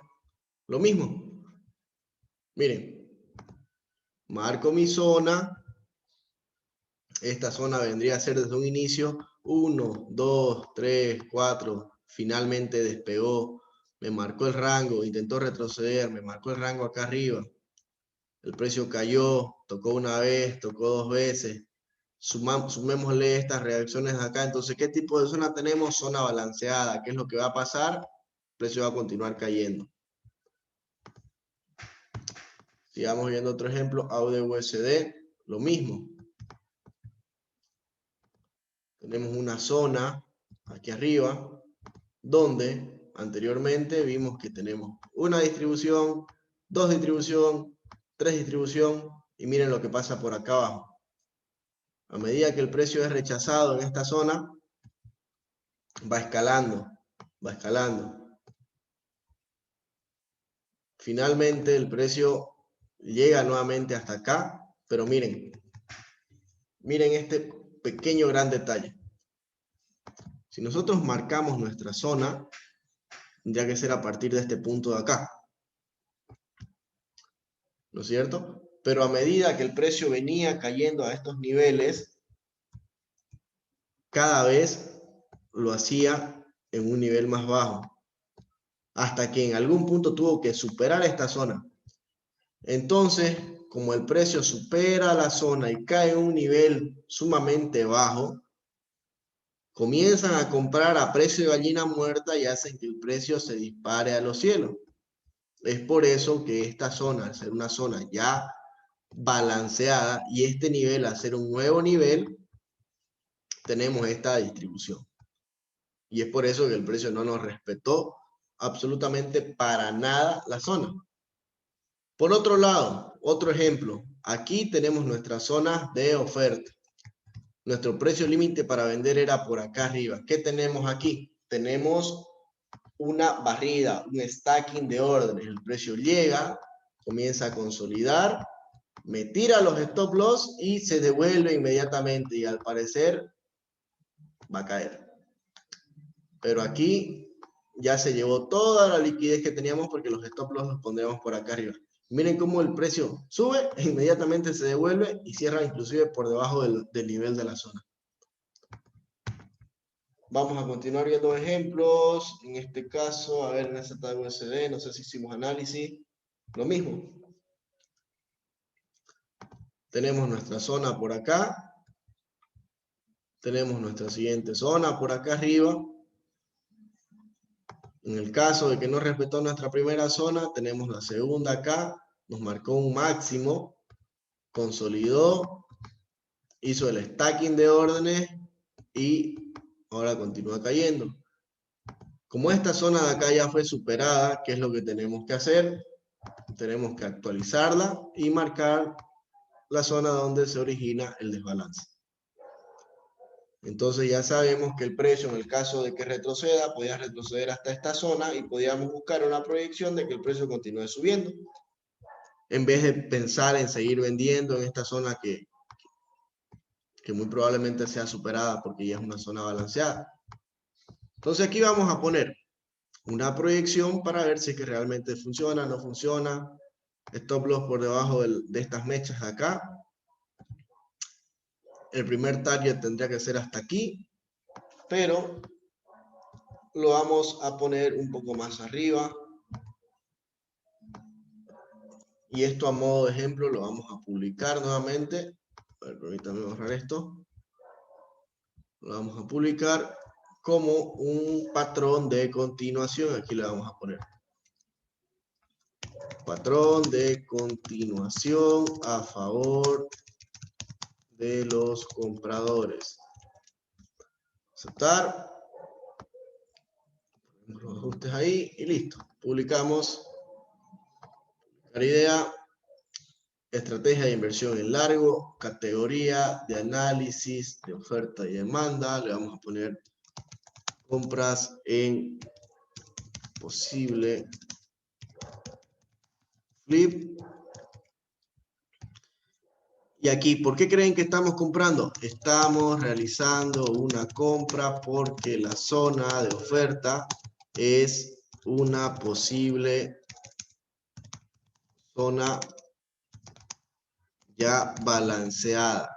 Lo mismo. Miren. Marco mi zona. Esta zona vendría a ser desde un inicio 1, 2, 3, 4. Finalmente despegó. Me marcó el rango. Intentó retroceder. Me marcó el rango acá arriba. El precio cayó. Tocó una vez. Tocó dos veces. Sumémosle estas reacciones acá. Entonces, ¿qué tipo de zona tenemos? Zona balanceada. ¿Qué es lo que va a pasar? El precio va a continuar cayendo. Sigamos viendo otro ejemplo. AUD-USD. Lo mismo. Tenemos una zona aquí arriba donde anteriormente vimos que tenemos una distribución, dos distribución, tres distribución y miren lo que pasa por acá abajo. A medida que el precio es rechazado en esta zona, va escalando, va escalando. Finalmente el precio llega nuevamente hasta acá, pero miren este pequeño gran detalle. Si nosotros marcamos nuestra zona, tendría que ser a partir de este punto de acá. ¿No es cierto? Pero a medida que el precio venía cayendo a estos niveles, cada vez lo hacía en un nivel más bajo. Hasta que en algún punto tuvo que superar esta zona. Entonces, como el precio supera la zona y cae en un nivel sumamente bajo, comienzan a comprar a precio de gallina muerta y hacen que el precio se dispare a los cielos. Es por eso que esta zona, al ser una zona ya balanceada y este nivel a ser un nuevo nivel, tenemos esta distribución. Y es por eso que el precio no nos respetó absolutamente para nada la zona. Por otro lado, otro ejemplo, aquí tenemos nuestra zona de oferta. Nuestro precio límite para vender era por acá arriba. ¿Qué tenemos aquí? Tenemos una barrida, un stacking de órdenes. El precio llega, comienza a consolidar, me tira los stop loss y se devuelve inmediatamente. Y al parecer va a caer. Pero aquí ya se llevó toda la liquidez que teníamos porque los stop loss los pondremos por acá arriba. Miren cómo el precio sube e inmediatamente se devuelve y cierra inclusive por debajo del nivel de la zona. Vamos a continuar viendo ejemplos. En este caso, a ver, en ZUSD, no sé si hicimos análisis. Lo mismo. Tenemos nuestra zona por acá. Tenemos nuestra siguiente zona por acá arriba. En el caso de que no respetó nuestra primera zona, tenemos la segunda acá. Nos marcó un máximo. Consolidó. Hizo el stacking de órdenes. Y ahora continúa cayendo. Como esta zona de acá ya fue superada, ¿qué es lo que tenemos que hacer? Tenemos que actualizarla y marcar la zona donde se origina el desbalance. Entonces ya sabemos que el precio, en el caso de que retroceda, podía retroceder hasta esta zona y podíamos buscar una proyección de que el precio continúe subiendo. En vez de pensar en seguir vendiendo en esta zona que muy probablemente sea superada porque ya es una zona balanceada. Entonces aquí vamos a poner una proyección para ver si es que realmente funciona, no funciona. Stop loss por debajo de estas mechas de acá. El primer target tendría que ser hasta aquí, pero lo vamos a poner un poco más arriba. Y esto a modo de ejemplo lo vamos a publicar nuevamente. A ver, permítanme borrar esto. Lo vamos a publicar como un patrón de continuación. Aquí le vamos a poner patrón de continuación a favor de los compradores. Aceptar. Los ajustes ahí y listo. Publicamos. La idea, estrategia de inversión en largo, categoría de análisis de oferta y demanda. Le vamos a poner compras en posible flip. Y aquí, ¿por qué creen que estamos comprando? Estamos realizando una compra porque la zona de oferta es una posible zona ya balanceada.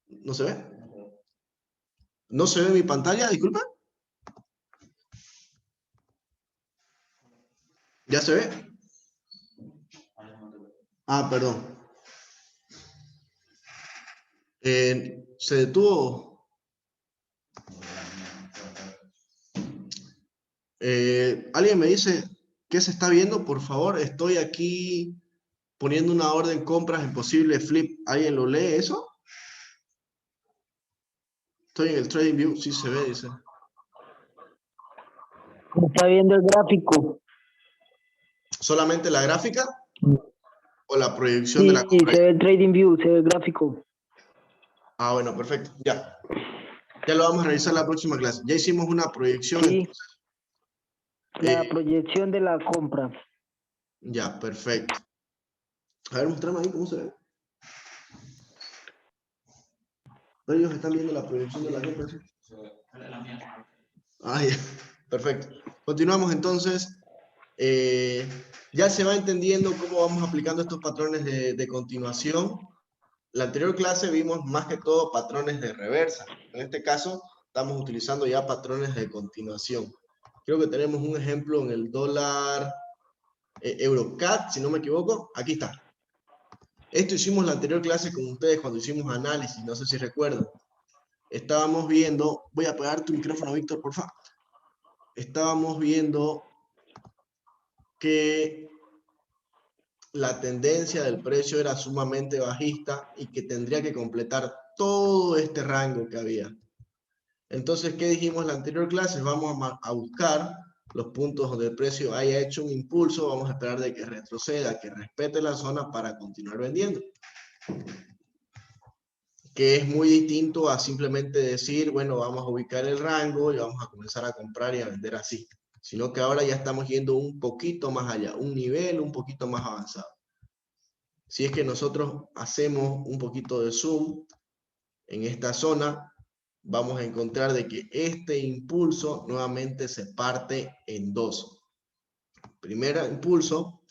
¿No se ve? ¿No se ve mi pantalla? Disculpa. ¿Ya se ve? Ah, perdón. Se detuvo. ¿Alguien me dice qué se está viendo? Por favor, estoy aquí poniendo una orden compras en posible flip. ¿Alguien lo lee eso? Estoy en el Trading View, sí se ve, dice. Está viendo el gráfico. ¿Solamente la gráfica? ¿O la proyección de la Sí, compra? se ve el Trading View, se ve el gráfico. Ah, bueno, perfecto. Ya. Ya lo vamos a revisar la próxima clase. Ya hicimos una proyección. Sí, Entonces, la proyección de la compra. ya, perfecto. A ver, mostrame ahí cómo se ve. Ellos están viendo la proyección de la compra. ¿Sí? Ah, ya. Perfecto. Continuamos entonces. Ya se va entendiendo cómo vamos aplicando estos patrones de continuación. La anterior clase vimos más que todo patrones de reversa. En este caso, estamos utilizando ya patrones de continuación. Creo que tenemos un ejemplo en el dólar EuroCAD, si no me equivoco. Aquí está. Esto hicimos la anterior clase con ustedes cuando hicimos análisis, no sé si recuerdan. estábamos viendo, voy a apagar tu micrófono, Víctor, por favor. Estábamos viendo que la tendencia del precio era sumamente bajista y que tendría que completar todo este rango que había. Entonces, ¿qué dijimos en la anterior clase? Vamos a buscar los puntos donde el precio haya hecho un impulso, vamos a esperar de que retroceda, que respete la zona para continuar vendiendo. Que es muy distinto a simplemente decir, bueno, vamos a ubicar el rango y vamos a comenzar a comprar y a vender así. Sino que ahora ya estamos yendo un poquito más allá, un nivel un poquito más avanzado. Si es que nosotros hacemos un poquito de zoom en esta zona, vamos a encontrar de que este impulso nuevamente se parte en dos. Primer impulso,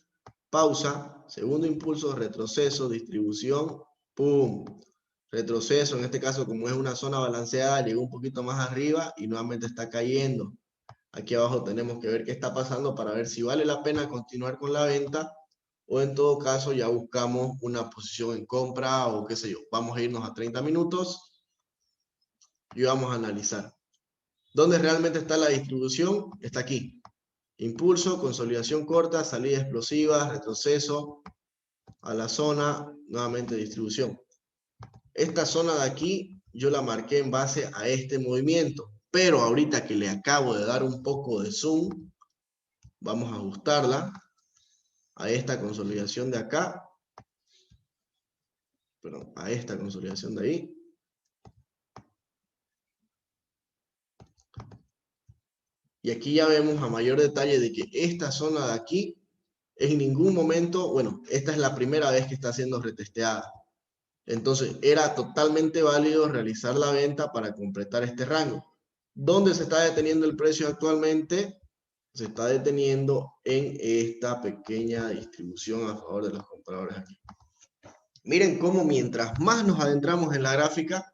pausa. Segundo impulso, retroceso, distribución, ¡pum! Retroceso, en este caso como es una zona balanceada, llegó un poquito más arriba y nuevamente está cayendo. Aquí abajo tenemos que ver qué está pasando para ver si vale la pena continuar con la venta o en todo caso ya buscamos una posición en compra o qué sé yo. Vamos a irnos a 30 minutos y vamos a analizar. ¿Dónde realmente está la distribución? Está aquí. Impulso, consolidación corta, salida explosiva, retroceso a la zona, nuevamente distribución. Esta zona de aquí yo la marqué en base a este movimiento, pero ahorita que le acabo de dar un poco de zoom, vamos a ajustarla a esta consolidación de acá, perdón, a esta consolidación de ahí. Y aquí ya vemos a mayor detalle de que esta zona de aquí en ningún momento, bueno, esta es la primera vez que está siendo retesteada. Entonces, era totalmente válido realizar la venta para completar este rango. ¿Dónde se está deteniendo el precio actualmente? Se está deteniendo en esta pequeña distribución a favor de los compradores aquí. Miren cómo mientras más nos adentramos en la gráfica,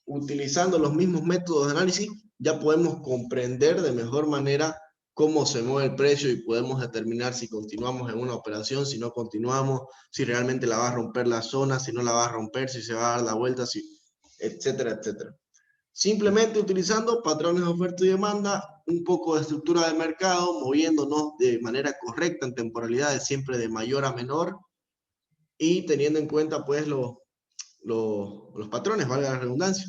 utilizando los mismos métodos de análisis, ya podemos comprender de mejor manera cómo se mueve el precio y podemos determinar si continuamos en una operación, si no continuamos, si realmente la va a romper la zona, si no la va a romper, si se va a dar la vuelta, si, etcétera, etcétera. Simplemente utilizando patrones de oferta y demanda, un poco de estructura de mercado, moviéndonos de manera correcta en temporalidades siempre de mayor a menor y teniendo en cuenta pues los patrones, valga la redundancia.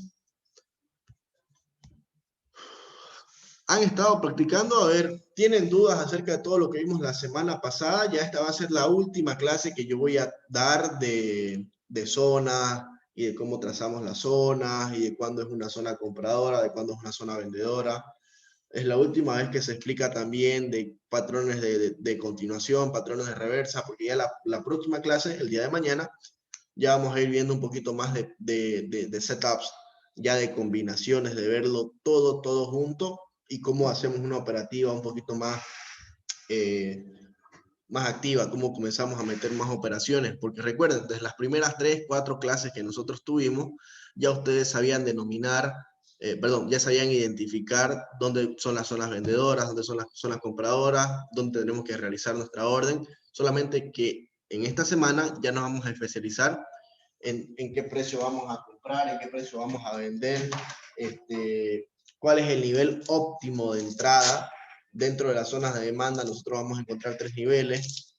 ¿Han estado practicando? A ver, ¿tienen dudas acerca de todo lo que vimos la semana pasada? Ya esta va a ser la última clase que yo voy a dar de zonas y de cómo trazamos las zonas y de cuándo es una zona compradora, de cuándo es una zona vendedora. Es la última vez que se explica también de patrones de continuación, patrones de reversa, porque ya la próxima clase, el día de mañana, ya vamos a ir viendo un poquito más de setups, ya de combinaciones, de verlo todo junto y cómo hacemos una operativa un poquito más, más activa, cómo comenzamos a meter más operaciones, porque recuerden, desde las primeras 3, 4 clases que nosotros tuvimos, ya ustedes sabían denominar, ya sabían identificar dónde son las zonas vendedoras, dónde son las zonas compradoras, dónde tenemos que realizar nuestra orden, solamente que en esta semana ya nos vamos a especializar en qué precio vamos a comprar, en qué precio vamos a vender, cuál es el nivel óptimo de entrada. Dentro de las zonas de demanda nosotros vamos a encontrar 3 niveles.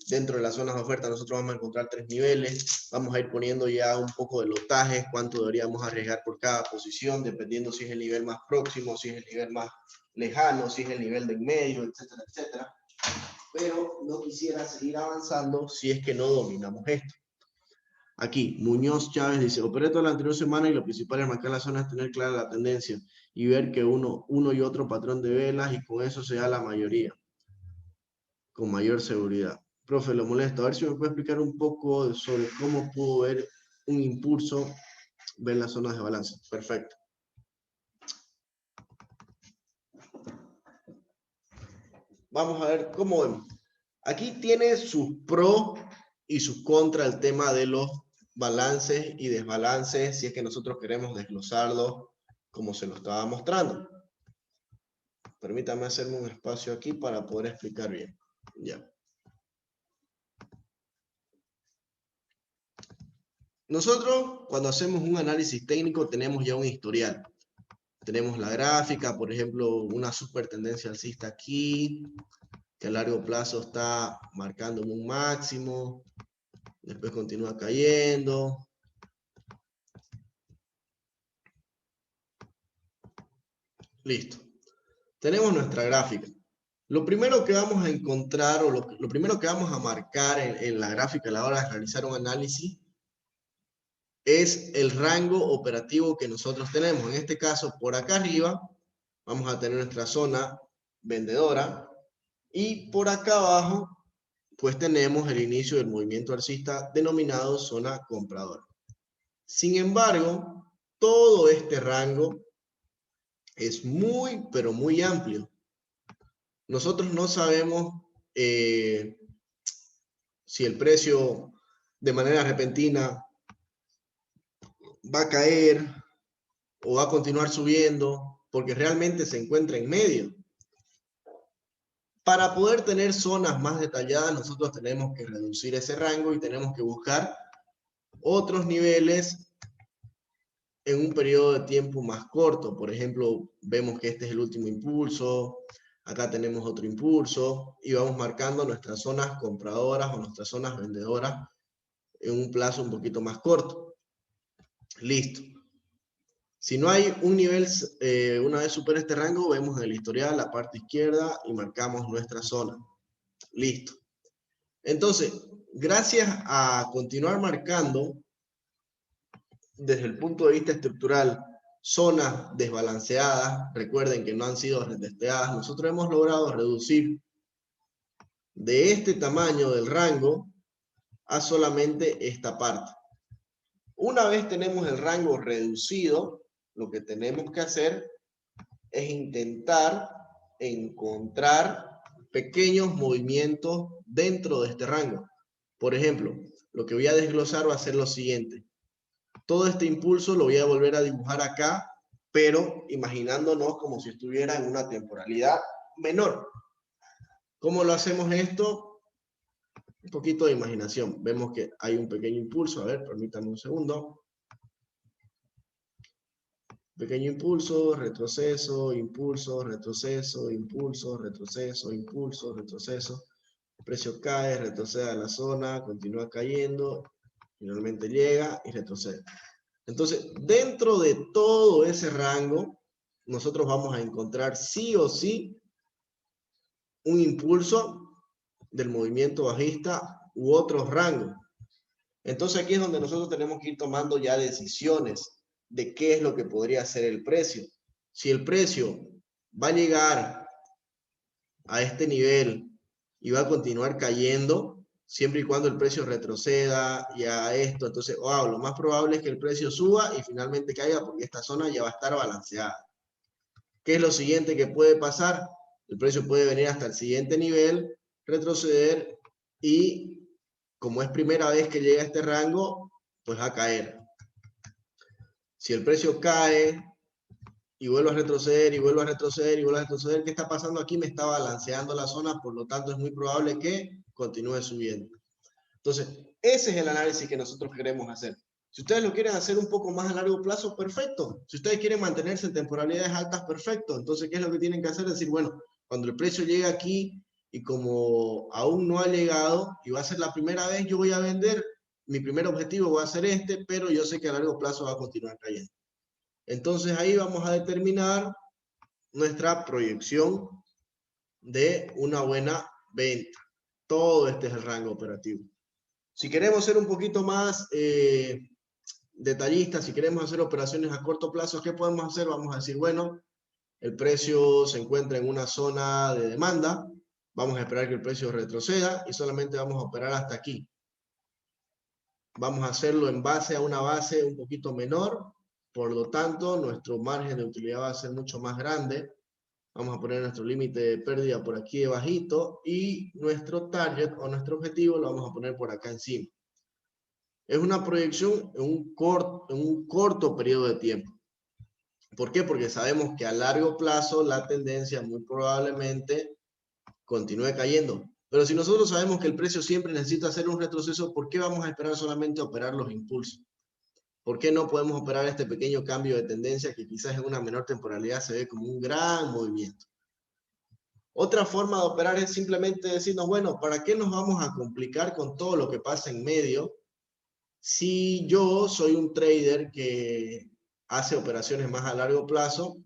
Dentro de las zonas de oferta nosotros vamos a encontrar 3 niveles. Vamos a ir poniendo ya un poco de lotajes, cuánto deberíamos arriesgar por cada posición, dependiendo si es el nivel más próximo, si es el nivel más lejano, si es el nivel de en medio, etcétera, etcétera. Pero no quisiera seguir avanzando si es que no dominamos esto. Aquí, Muñoz Chávez dice, operé toda la anterior semana y lo principal es marcar la zona es tener clara la tendencia y ver que uno y otro patrón de velas y con eso se da la mayoría, con mayor seguridad. Profe, lo molesto, a ver si me puede explicar un poco sobre cómo pudo ver un impulso, ver las zonas de balance. Perfecto. Vamos a ver cómo vemos. Aquí tiene sus pros y sus contras el tema de los balances y desbalances, si es que nosotros queremos desglosarlo como se lo estaba mostrando. Permítame hacerme un espacio aquí para poder explicar bien. Ya. nosotros cuando hacemos un análisis técnico tenemos ya un historial. Tenemos la gráfica, por ejemplo, una super tendencia alcista aquí, que a largo plazo está marcando un máximo, después continúa cayendo. Listo. Tenemos nuestra gráfica. Lo primero que vamos a encontrar, o lo primero que vamos a marcar en la gráfica a la hora de realizar un análisis, es el rango operativo que nosotros tenemos. En este caso, por acá arriba, vamos a tener nuestra zona vendedora, y por acá abajo, pues tenemos el inicio del movimiento alcista denominado zona compradora. Sin embargo, todo este rango es muy, pero muy amplio. Nosotros no sabemos si el precio de manera repentina va a caer o va a continuar subiendo, porque realmente se encuentra en medio. Para poder tener zonas más detalladas, nosotros tenemos que reducir ese rango y tenemos que buscar otros niveles en un periodo de tiempo más corto. Por ejemplo, vemos que este es el último impulso, acá tenemos otro impulso, y vamos marcando nuestras zonas compradoras o nuestras zonas vendedoras en un plazo un poquito más corto. Listo. Si no hay un nivel, una vez supera este rango, vemos en el historial la parte izquierda y marcamos nuestra zona. Listo. Entonces, gracias a continuar marcando desde el punto de vista estructural zonas desbalanceadas, recuerden que no han sido retesteadas, nosotros hemos logrado reducir de este tamaño del rango a solamente esta parte. Una vez tenemos el rango reducido, lo que tenemos que hacer es intentar encontrar pequeños movimientos dentro de este rango. Por ejemplo, lo que voy a desglosar va a ser lo siguiente. Todo este impulso lo voy a volver a dibujar acá, pero imaginándonos como si estuviera en una temporalidad menor. ¿Cómo lo hacemos esto? Un poquito de imaginación. Vemos que hay un pequeño impulso. A ver, permítanme un segundo. Pequeño impulso, retroceso, impulso, retroceso, impulso, retroceso, impulso, retroceso. El precio cae, retrocede a la zona, continúa cayendo, finalmente llega y retrocede. Entonces, dentro de todo ese rango, nosotros vamos a encontrar sí o sí un impulso del movimiento bajista u otros rangos. Entonces aquí es donde nosotros tenemos que ir tomando ya decisiones de qué es lo que podría ser el precio. Si el precio va a llegar a este nivel y va a continuar cayendo, siempre y cuando el precio retroceda y a esto, entonces, wow, lo más probable es que el precio suba y finalmente caiga porque esta zona ya va a estar balanceada. ¿Qué es lo siguiente que puede pasar? El precio puede venir hasta el siguiente nivel, retroceder y, como es primera vez que llega a este rango, pues a caer. Si el precio cae y vuelve a retroceder y vuelve a retroceder y vuelve a retroceder, ¿qué está pasando aquí? Me está balanceando la zona, por lo tanto es muy probable que continúe subiendo. Entonces, ese es el análisis que nosotros queremos hacer. Si ustedes lo quieren hacer un poco más a largo plazo, perfecto. Si ustedes quieren mantenerse en temporalidades altas, perfecto. Entonces, ¿qué es lo que tienen que hacer? Decir, bueno, cuando el precio llegue aquí y como aún no ha llegado y va a ser la primera vez, yo voy a vender, mi primer objetivo va a ser este, pero yo sé que a largo plazo va a continuar cayendo. Entonces, ahí vamos a determinar nuestra proyección de una buena venta. Todo este es el rango operativo. Si queremos ser un poquito más detallistas, si queremos hacer operaciones a corto plazo, ¿qué podemos hacer? Vamos a decir, bueno, el precio se encuentra en una zona de demanda, vamos a esperar que el precio retroceda y solamente vamos a operar hasta aquí. Vamos a hacerlo en base a una base un poquito menor, por lo tanto, nuestro margen de utilidad va a ser mucho más grande. Vamos a poner nuestro límite de pérdida por aquí bajito y nuestro target o nuestro objetivo lo vamos a poner por acá encima. Es una proyección en un corto periodo de tiempo. ¿Por qué? Porque sabemos que a largo plazo la tendencia muy probablemente continúe cayendo. Pero si nosotros sabemos que el precio siempre necesita hacer un retroceso, ¿por qué vamos a esperar solamente a operar los impulsos? ¿Por qué no podemos operar este pequeño cambio de tendencia que quizás en una menor temporalidad se ve como un gran movimiento? Otra forma de operar es simplemente decirnos, bueno, ¿para qué nos vamos a complicar con todo lo que pasa en medio si yo soy un trader que hace operaciones más a largo plazo?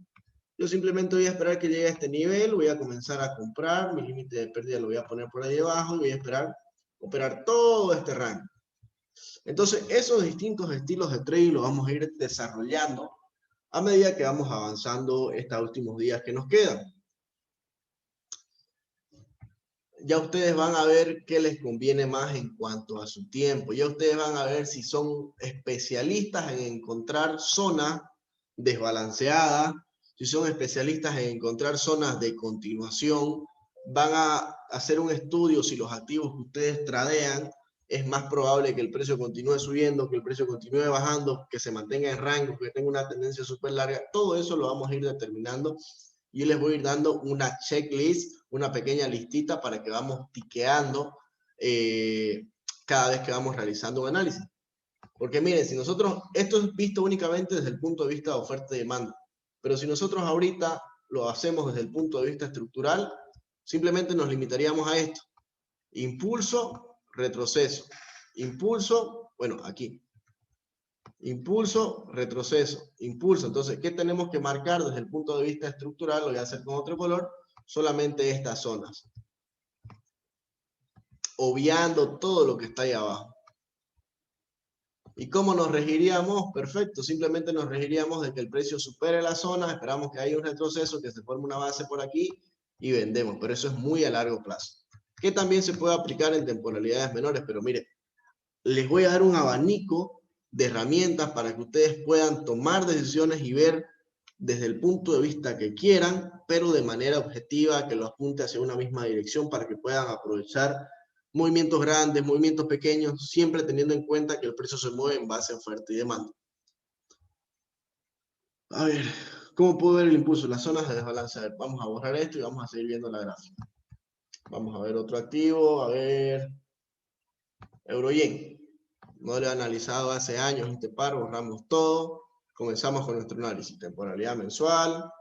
Yo simplemente voy a esperar que llegue a este nivel, voy a comenzar a comprar, mi límite de pérdida lo voy a poner por ahí abajo y voy a esperar operar todo este rango. Entonces, esos distintos estilos de trading los vamos a ir desarrollando a medida que vamos avanzando estos últimos días que nos quedan. Ya ustedes van a ver qué les conviene más en cuanto a su tiempo. Ya ustedes van a ver si son especialistas en encontrar zonas desbalanceadas, si son especialistas en encontrar zonas de continuación. Van a hacer un estudio si los activos que ustedes tradean es más probable que el precio continúe subiendo, que el precio continúe bajando, que se mantenga en rango, que tenga una tendencia súper larga. Todo eso lo vamos a ir determinando. Yo les voy a ir dando una checklist, una pequeña listita para que vamos tiqueando cada vez que vamos realizando un análisis. Porque miren, si nosotros, esto es visto únicamente desde el punto de vista de oferta y demanda, pero si nosotros ahorita lo hacemos desde el punto de vista estructural, simplemente nos limitaríamos a esto. Impulso, retroceso. Impulso, bueno, aquí. Impulso, retroceso, impulso. Entonces, ¿qué tenemos que marcar desde el punto de vista estructural? Lo voy a hacer con otro color. Solamente estas zonas. Obviando todo lo que está ahí abajo. ¿Y cómo nos regiríamos? Perfecto. Simplemente nos regiríamos de que el precio supere la zona. Esperamos que haya un retroceso, que se forme una base por aquí y vendemos. Pero eso es muy a largo plazo. Que también se puede aplicar en temporalidades menores. Pero mire, les voy a dar un abanico de herramientas para que ustedes puedan tomar decisiones y ver desde el punto de vista que quieran, pero de manera objetiva, que lo apunte hacia una misma dirección para que puedan aprovechar movimientos grandes, movimientos pequeños, siempre teniendo en cuenta que el precio se mueve en base a oferta y demanda. A ver, ¿cómo puedo ver el impulso? Las zonas de desbalance. A ver, vamos a borrar esto y vamos a seguir viendo la gráfica. Vamos a ver otro activo, a ver, Euroyen. No lo he analizado hace años este par, borramos todo. Comenzamos con nuestro análisis. Temporalidad mensual.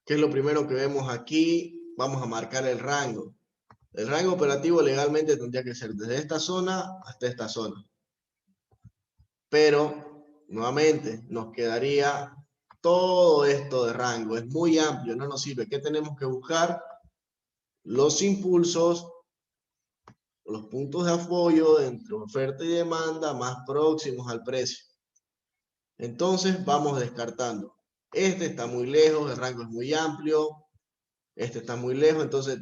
¿Qué es lo primero que vemos aquí? Vamos a marcar el rango. El rango operativo legalmente tendría que ser desde esta zona hasta esta zona. Pero, nuevamente, nos quedaría todo esto de rango. Es muy amplio, no nos sirve. ¿Qué tenemos que buscar? Los impulsos, los puntos de apoyo entre oferta y demanda más próximos al precio. Entonces vamos descartando. Este está muy lejos, el rango es muy amplio. Este está muy lejos, entonces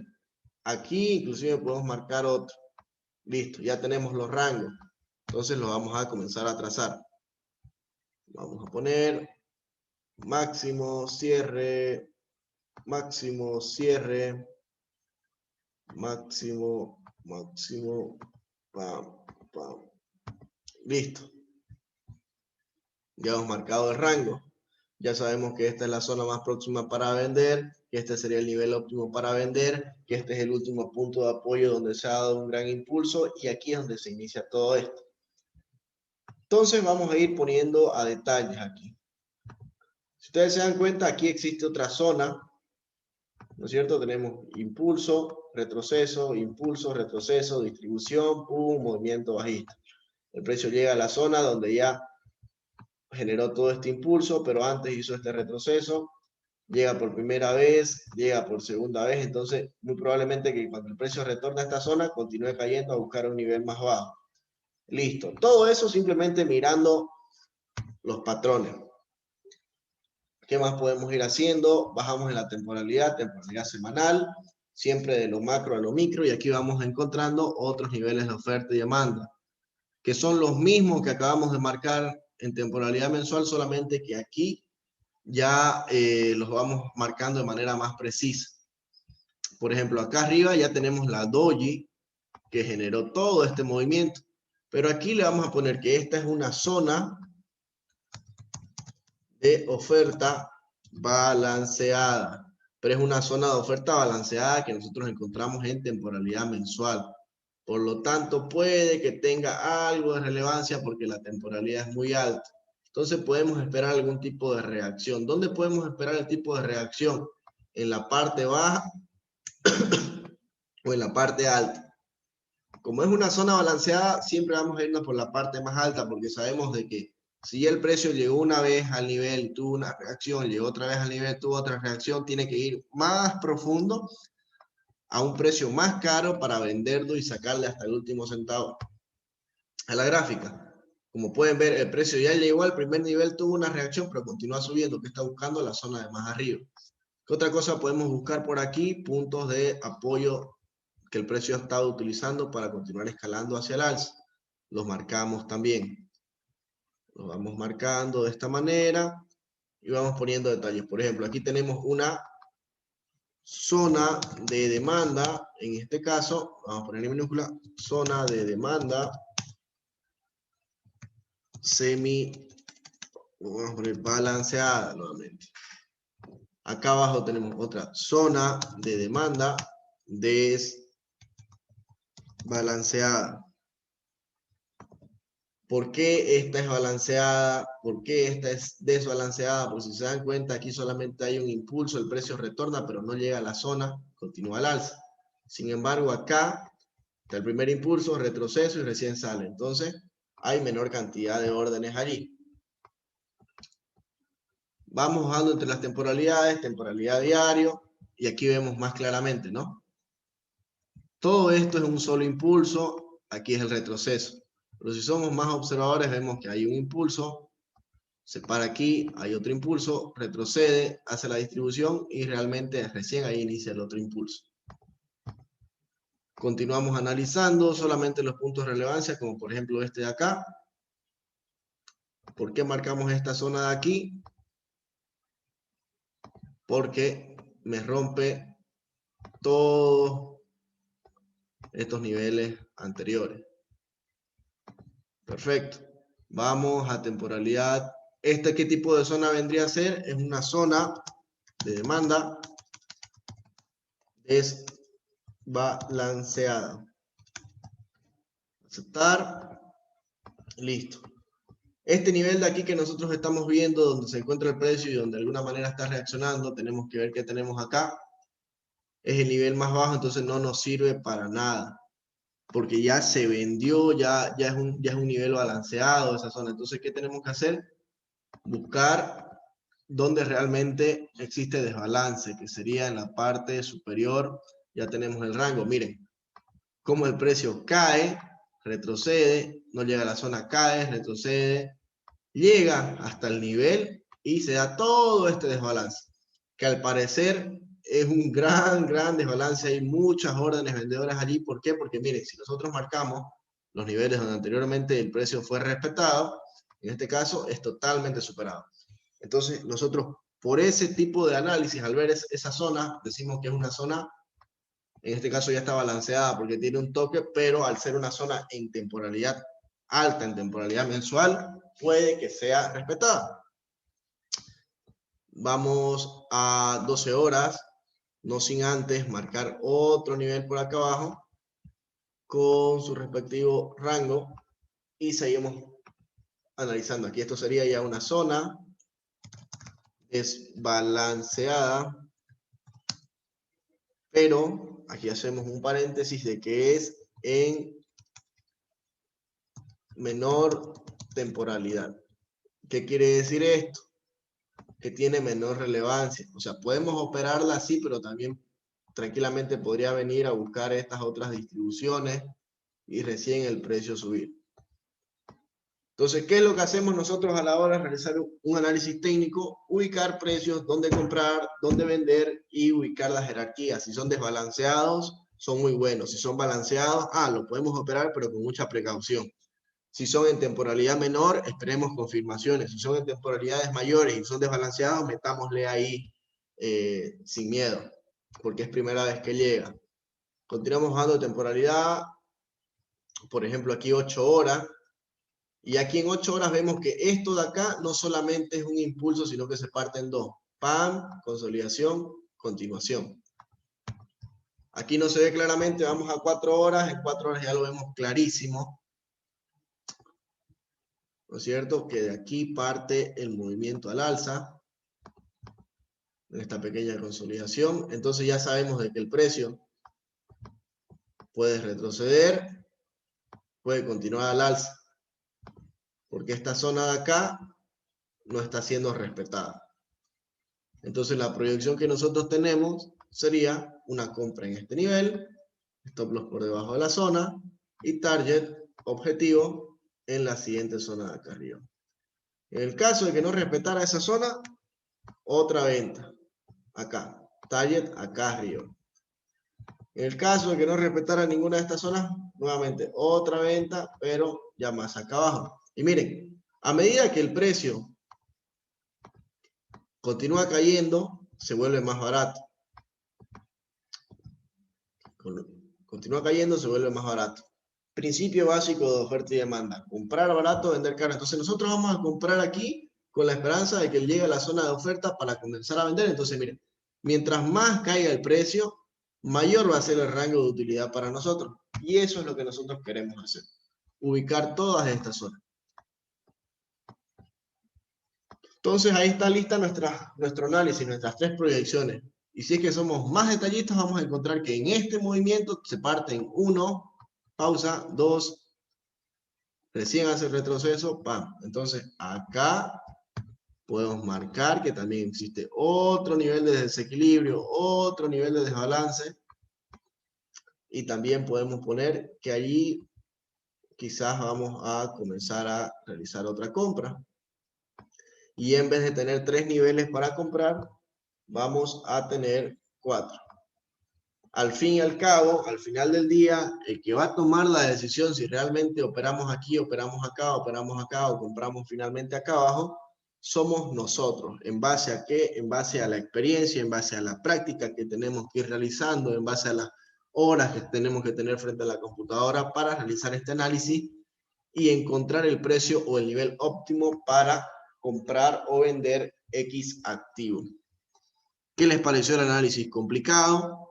aquí inclusive podemos marcar otro. Listo, ya tenemos los rangos. Entonces los vamos a comenzar a trazar. Vamos a poner máximo, cierre, máximo, cierre, máximo, máximo, pam, pam. Listo. Ya hemos marcado el rango. Ya sabemos que esta es la zona más próxima para vender, que este sería el nivel óptimo para vender, que este es el último punto de apoyo donde se ha dado un gran impulso y aquí es donde se inicia todo esto. Entonces vamos a ir poniendo a detalles aquí. Si ustedes se dan cuenta, aquí existe otra zona, ¿no es cierto? Tenemos impulso, retroceso, distribución, pum, movimiento bajista. El precio llega a la zona donde ya generó todo este impulso, pero antes hizo este retroceso, llega por primera vez, llega por segunda vez, entonces muy probablemente que cuando el precio retorna a esta zona, continúe cayendo a buscar un nivel más bajo. Listo. Todo eso simplemente mirando los patrones. ¿Qué más podemos ir haciendo? Bajamos en la temporalidad semanal, siempre de lo macro a lo micro, y aquí vamos encontrando otros niveles de oferta y demanda, que son los mismos que acabamos de marcar en temporalidad mensual, solamente que aquí ya los vamos marcando de manera más precisa. Por ejemplo, acá arriba ya tenemos la doji que generó todo este movimiento, pero aquí le vamos a poner que esta es una zona de oferta balanceada, pero es una zona de oferta balanceada que nosotros encontramos en temporalidad mensual. Por lo tanto, puede que tenga algo de relevancia porque la temporalidad es muy alta. Entonces podemos esperar algún tipo de reacción. ¿Dónde podemos esperar el tipo de reacción? ¿En la parte baja o en la parte alta? Como es una zona balanceada, siempre vamos a irnos por la parte más alta porque sabemos de que si el precio llegó una vez al nivel, tuvo una reacción, llegó otra vez al nivel, tuvo otra reacción, tiene que ir más profundo a un precio más caro para venderlo y sacarle hasta el último centavo. A la gráfica, como pueden ver, el precio ya llegó al primer nivel, tuvo una reacción, pero continúa subiendo, que está buscando la zona de más arriba. ¿Qué otra cosa podemos buscar por aquí? Puntos de apoyo que el precio ha estado utilizando para continuar escalando hacia el alza. Los marcamos también. Los vamos marcando de esta manera y vamos poniendo detalles. Por ejemplo, aquí tenemos una zona de demanda, en este caso, vamos a poner en minúscula, zona de demanda vamos a poner balanceada nuevamente. Acá abajo tenemos otra zona de demanda desbalanceada. ¿Por qué esta es balanceada? ¿Por qué esta es desbalanceada? Pues si se dan cuenta, aquí solamente hay un impulso, el precio retorna, pero no llega a la zona, continúa al alza. Sin embargo, acá está el primer impulso, retroceso y recién sale. Entonces, hay menor cantidad de órdenes allí. Vamos bajando entre las temporalidades, temporalidad diario, y aquí vemos más claramente, ¿no? Todo esto es un solo impulso, aquí es el retroceso. Pero si somos más observadores, vemos que hay un impulso, se para aquí, hay otro impulso, retrocede, hace la distribución y realmente recién ahí inicia el otro impulso. Continuamos analizando solamente los puntos de relevancia, como por ejemplo este de acá. ¿Por qué marcamos esta zona de aquí? Porque me rompe todos estos niveles anteriores. Perfecto. Vamos a temporalidad. ¿Qué tipo de zona vendría a ser? Es una zona de demanda desbalanceada. Aceptar. Listo. Este nivel de aquí que nosotros estamos viendo, donde se encuentra el precio y donde de alguna manera está reaccionando, tenemos que ver qué tenemos acá. Es el nivel más bajo, entonces no nos sirve para nada. Porque ya se vendió, ya es un nivel balanceado esa zona. Entonces, ¿qué tenemos que hacer? Buscar donde realmente existe desbalance, que sería en la parte superior. Ya tenemos el rango. Miren, cómo el precio cae, retrocede, no llega a la zona, cae, retrocede, llega hasta el nivel y se da todo este desbalance, que al parecer es un gran desbalance. Hay muchas órdenes vendedoras allí. ¿Por qué? Porque miren, si nosotros marcamos los niveles donde anteriormente el precio fue respetado, en este caso es totalmente superado. Entonces nosotros, por ese tipo de análisis, al ver esa zona, decimos que es una zona, en este caso ya está balanceada porque tiene un toque, pero al ser una zona en temporalidad alta, en temporalidad mensual, puede que sea respetada. Vamos a 12 horas, no sin antes marcar otro nivel por acá abajo con su respectivo rango y seguimos analizando. Aquí esto sería ya una zona desbalanceada, pero aquí hacemos un paréntesis de que es en menor temporalidad. ¿Qué quiere decir esto? Que tiene menor relevancia. O sea, podemos operarla así, pero también tranquilamente podría venir a buscar estas otras distribuciones y recién el precio subir. Entonces, ¿qué es lo que hacemos nosotros a la hora de realizar un análisis técnico? Ubicar precios, dónde comprar, dónde vender y ubicar la jerarquía. Si son desbalanceados, son muy buenos. Si son balanceados, lo podemos operar, pero con mucha precaución. Si son en temporalidad menor, esperemos confirmaciones. Si son en temporalidades mayores y son desbalanceados, metámosle ahí sin miedo, porque es primera vez que llega. Continuamos bajando de temporalidad, por ejemplo aquí 8 horas, y aquí en 8 horas vemos que esto de acá no solamente es un impulso, sino que se parte en dos. PAM, consolidación, continuación. Aquí no se ve claramente, vamos a 4 horas, en 4 horas ya lo vemos clarísimo. ¿No es cierto? Que de aquí parte el movimiento al alza, en esta pequeña consolidación. Entonces ya sabemos de que el precio puede retroceder, puede continuar al alza, porque esta zona de acá no está siendo respetada. Entonces la proyección que nosotros tenemos sería una compra en este nivel, stop loss por debajo de la zona, y target, objetivo, en la siguiente zona de acá arriba. En el caso de que no respetara esa zona, otra venta, acá, target acá arriba. En el caso de que no respetara ninguna de estas zonas, nuevamente otra venta, pero ya más acá abajo. Y miren, a medida que el precio continúa cayendo, se vuelve más barato. Continúa cayendo, se vuelve más barato. Principio básico de oferta y demanda. Comprar barato, vender caro. Entonces nosotros vamos a comprar aquí con la esperanza de que él llegue a la zona de oferta para comenzar a vender. Entonces miren, mientras más caiga el precio, mayor va a ser el rango de utilidad para nosotros. Y eso es lo que nosotros queremos hacer. Ubicar todas estas zonas. Entonces ahí está lista nuestro análisis, nuestras 3 proyecciones. Y si es que somos más detallistas, vamos a encontrar que en este movimiento se parten 1, pausa, 2, recién hace el retroceso, ¡pam! Entonces acá podemos marcar que también existe otro nivel de desequilibrio, otro nivel de desbalance. Y también podemos poner que allí quizás vamos a comenzar a realizar otra compra. Y en vez de tener 3 niveles para comprar, vamos a tener 4. Al fin y al cabo, al final del día, el que va a tomar la decisión si realmente operamos aquí, operamos acá o compramos finalmente acá abajo, somos nosotros. ¿En base a qué? En base a la experiencia, en base a la práctica que tenemos que ir realizando, en base a las horas que tenemos que tener frente a la computadora para realizar este análisis y encontrar el precio o el nivel óptimo para comprar o vender X activo. ¿Qué les pareció el análisis? ¿Complicado?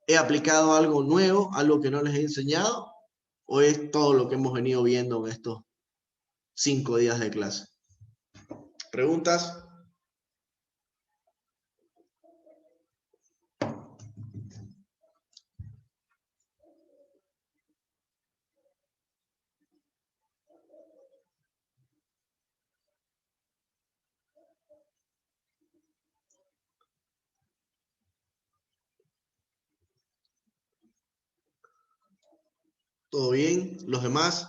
¿He aplicado algo nuevo, algo que no les he enseñado? ¿O es todo lo que hemos venido viendo en estos 5 días de clase? ¿Preguntas? ¿Todo bien? ¿Los demás?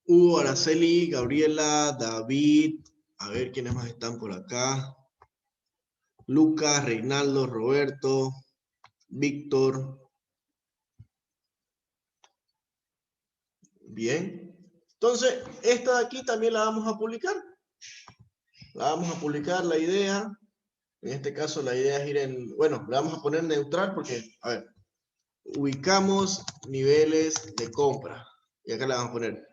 Hugo, Araceli, Gabriela, David, a ver quiénes más están por acá. Lucas, Reinaldo, Roberto, Víctor. Bien. Entonces, esta de aquí también la vamos a publicar. La vamos a publicar, la idea. En este caso la idea es ir en... Bueno, la vamos a poner neutral porque, a ver, ubicamos niveles de compra. Y acá le vamos a poner,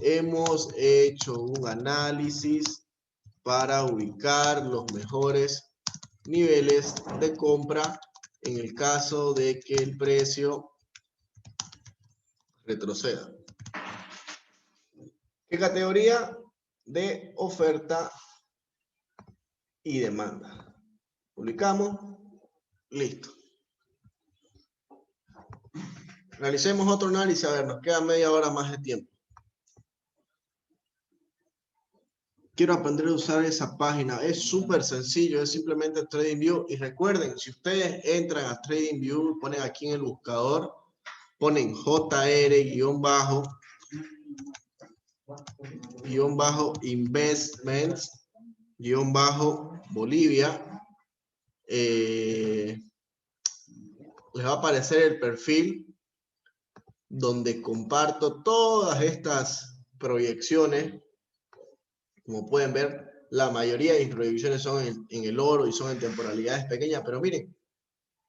hemos hecho un análisis para ubicar los mejores niveles de compra en el caso de que el precio retroceda. ¿Qué categoría? De oferta y demanda. Publicamos. Listo. Realicemos otro análisis. A ver, nos queda media hora más de tiempo. Quiero aprender a usar esa página. Es súper sencillo. Es simplemente TradingView. Y recuerden, si ustedes entran a TradingView, ponen aquí en el buscador, ponen JR-investments-Bolivia. Les va a aparecer el perfil donde comparto todas estas proyecciones. Como pueden ver, la mayoría de mis proyecciones son en el oro y son en temporalidades pequeñas, pero miren,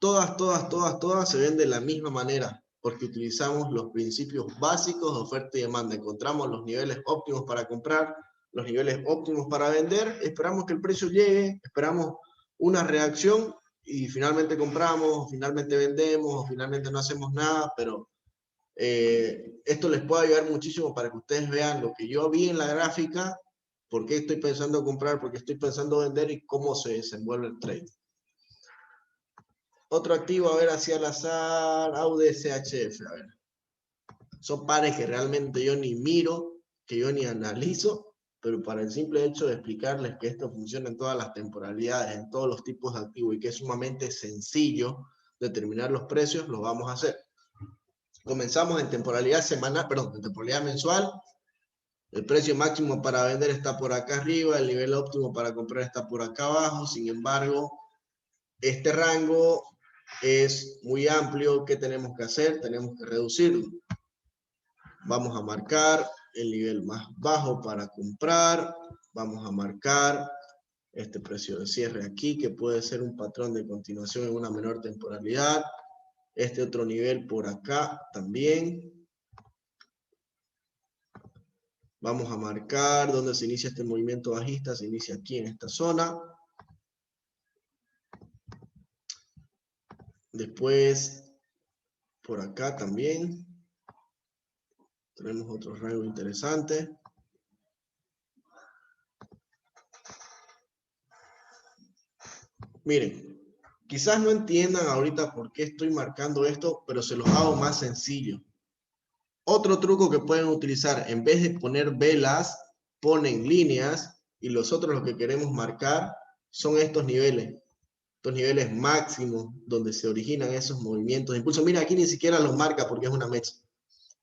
todas se ven de la misma manera, porque utilizamos los principios básicos de oferta y demanda. Encontramos los niveles óptimos para comprar, los niveles óptimos para vender, esperamos que el precio llegue, esperamos una reacción y finalmente compramos, o finalmente vendemos, o finalmente no hacemos nada, pero esto les puede ayudar muchísimo para que ustedes vean lo que yo vi en la gráfica, por qué estoy pensando comprar, por qué estoy pensando vender y cómo se desenvuelve el trade. Otro activo, a ver, hacia al azar, AUD-CHF, a ver. Son pares que realmente yo ni miro, que yo ni analizo, pero para el simple hecho de explicarles que esto funciona en todas las temporalidades, en todos los tipos de activos y que es sumamente sencillo determinar los precios, lo vamos a hacer. Comenzamos en temporalidad semanal, perdón, en temporalidad mensual. El precio máximo para vender está por acá arriba, el nivel óptimo para comprar está por acá abajo. Sin embargo, este rango es muy amplio. ¿Qué tenemos que hacer? Tenemos que reducirlo. Vamos a marcar el nivel más bajo para comprar. Vamos a marcar este precio de cierre aquí, que puede ser un patrón de continuación en una menor temporalidad. Este otro nivel por acá también. Vamos a marcar dónde se inicia este movimiento bajista. Se inicia aquí en esta zona. Después, por acá también. Tenemos otro rango interesante. Miren, quizás no entiendan ahorita por qué estoy marcando esto, pero se los hago más sencillo. Otro truco que pueden utilizar, en vez de poner velas, ponen líneas, y los otros lo que queremos marcar son estos niveles máximos donde se originan esos movimientos de impulso. Mira, aquí ni siquiera los marca porque es una mecha,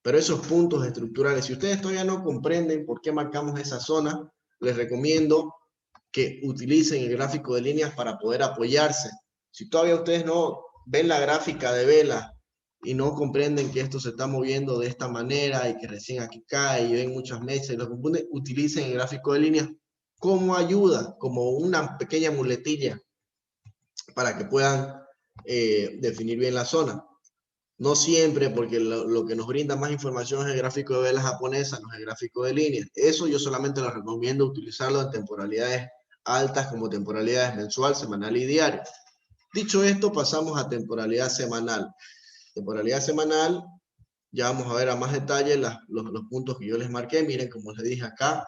pero esos puntos estructurales, si ustedes todavía no comprenden por qué marcamos esa zona, les recomiendo que utilicen el gráfico de líneas para poder apoyarse. Si todavía ustedes no ven la gráfica de vela y no comprenden que esto se está moviendo de esta manera y que recién aquí cae y ven muchas mechas y lo confunden, utilicen el gráfico de líneas como ayuda, como una pequeña muletilla para que puedan definir bien la zona. No siempre, porque lo que nos brinda más información es el gráfico de velas japonesa, no es el gráfico de líneas. Eso yo solamente les recomiendo utilizarlo en temporalidades altas como temporalidades mensual, semanal y diario. Dicho esto, pasamos a temporalidad semanal. Temporalidad semanal, ya vamos a ver a más detalle los puntos que yo les marqué. Miren, como les dije acá,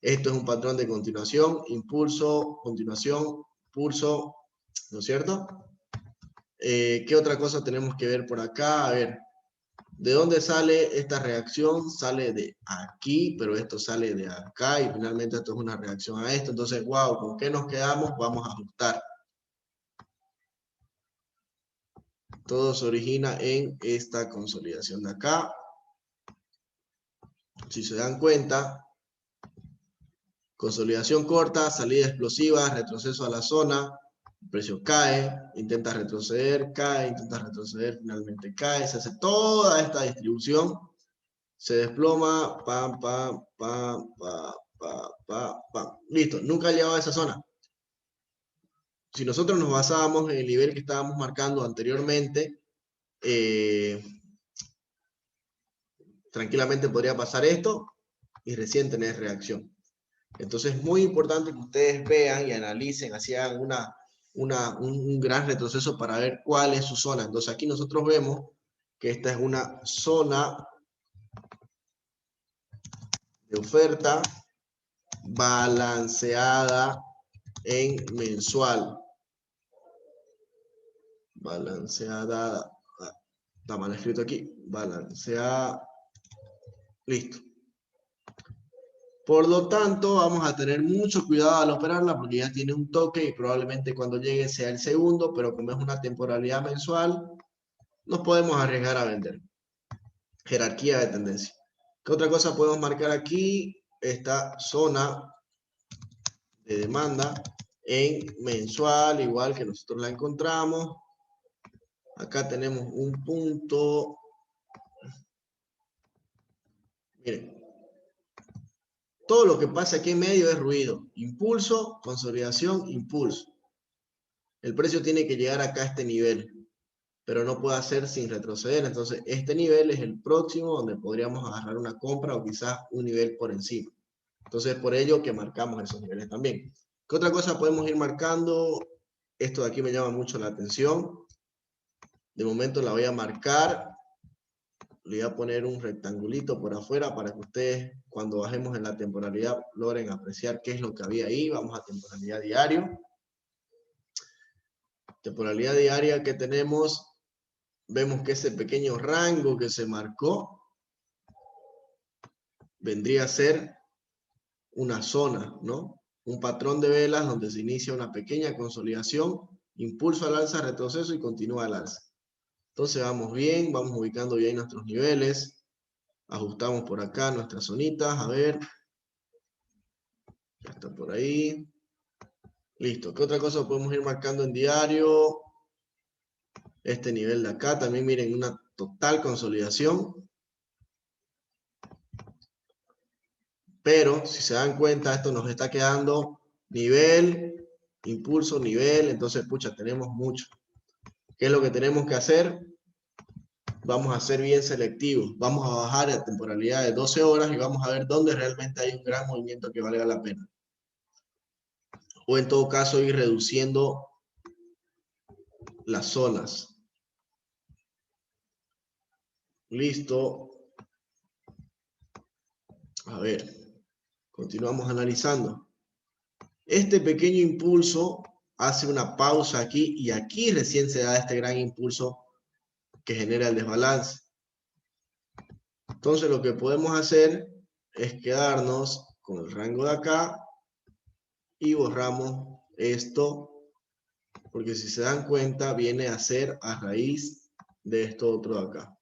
esto es un patrón de continuación, impulso, continuación, impulso, ¿no es cierto? ¿Qué otra cosa tenemos que ver por acá? A ver, ¿de dónde sale esta reacción? Sale de aquí, pero esto sale de acá y finalmente esto es una reacción a esto. Entonces, wow, ¿con qué nos quedamos? Vamos a ajustar. Todo se origina en esta consolidación de acá. Si se dan cuenta, consolidación corta, salida explosiva, retroceso a la zona, el precio cae, intenta retroceder, finalmente cae, se hace toda esta distribución, se desploma, pam, pam, pam, pam, pam, pam, pam. Listo, nunca ha llegado a esa zona. Si nosotros nos basábamos en el nivel que estábamos marcando anteriormente, tranquilamente podría pasar esto y recién tener reacción. Entonces es muy importante que ustedes vean y analicen, así hagan un gran retroceso para ver cuál es su zona. Entonces aquí nosotros vemos que esta es una zona de oferta balanceada en mensual. Balanceada, está mal escrito aquí, balanceada, listo. Por lo tanto, vamos a tener mucho cuidado al operarla porque ya tiene un toque y probablemente cuando llegue sea el segundo, pero como es una temporalidad mensual, nos podemos arriesgar a vender. Jerarquía de tendencia. ¿Qué otra cosa podemos marcar aquí? Esta zona de demanda en mensual, igual que nosotros la encontramos. Acá tenemos un punto. Miren. Todo lo que pasa aquí en medio es ruido. Impulso, consolidación, impulso. El precio tiene que llegar acá a este nivel, pero no puede hacer sin retroceder. Entonces, este nivel es el próximo donde podríamos agarrar una compra o quizás un nivel por encima. Entonces, por ello que marcamos esos niveles también. ¿Qué otra cosa podemos ir marcando? Esto de aquí me llama mucho la atención. De momento la voy a marcar. Le voy a poner un rectangulito por afuera para que ustedes, cuando bajemos en la temporalidad, logren apreciar qué es lo que había ahí. Vamos a temporalidad diario. Temporalidad diaria que tenemos, vemos que ese pequeño rango que se marcó vendría a ser una zona, ¿no? Un patrón de velas donde se inicia una pequeña consolidación, impulso al alza, retroceso y continúa al alza. Entonces vamos bien, vamos ubicando bien nuestros niveles. Ajustamos por acá nuestras zonitas, a ver. Ya está por ahí. Listo. ¿Qué otra cosa podemos ir marcando en diario? Este nivel de acá, también miren, una total consolidación. Pero, si se dan cuenta, esto nos está quedando nivel, impulso, nivel. Entonces, pucha, tenemos mucho. ¿Qué es lo que tenemos que hacer? Vamos a ser bien selectivos. Vamos a bajar a temporalidad de 12 horas y vamos a ver dónde realmente hay un gran movimiento que valga la pena. O en todo caso, ir reduciendo las zonas. Listo. A ver, continuamos analizando. Este pequeño impulso hace una pausa aquí y aquí recién se da este gran impulso que genera el desbalance. Entonces lo que podemos hacer es quedarnos con el rango de acá y borramos esto, porque si se dan cuenta viene a ser a raíz de esto otro de acá.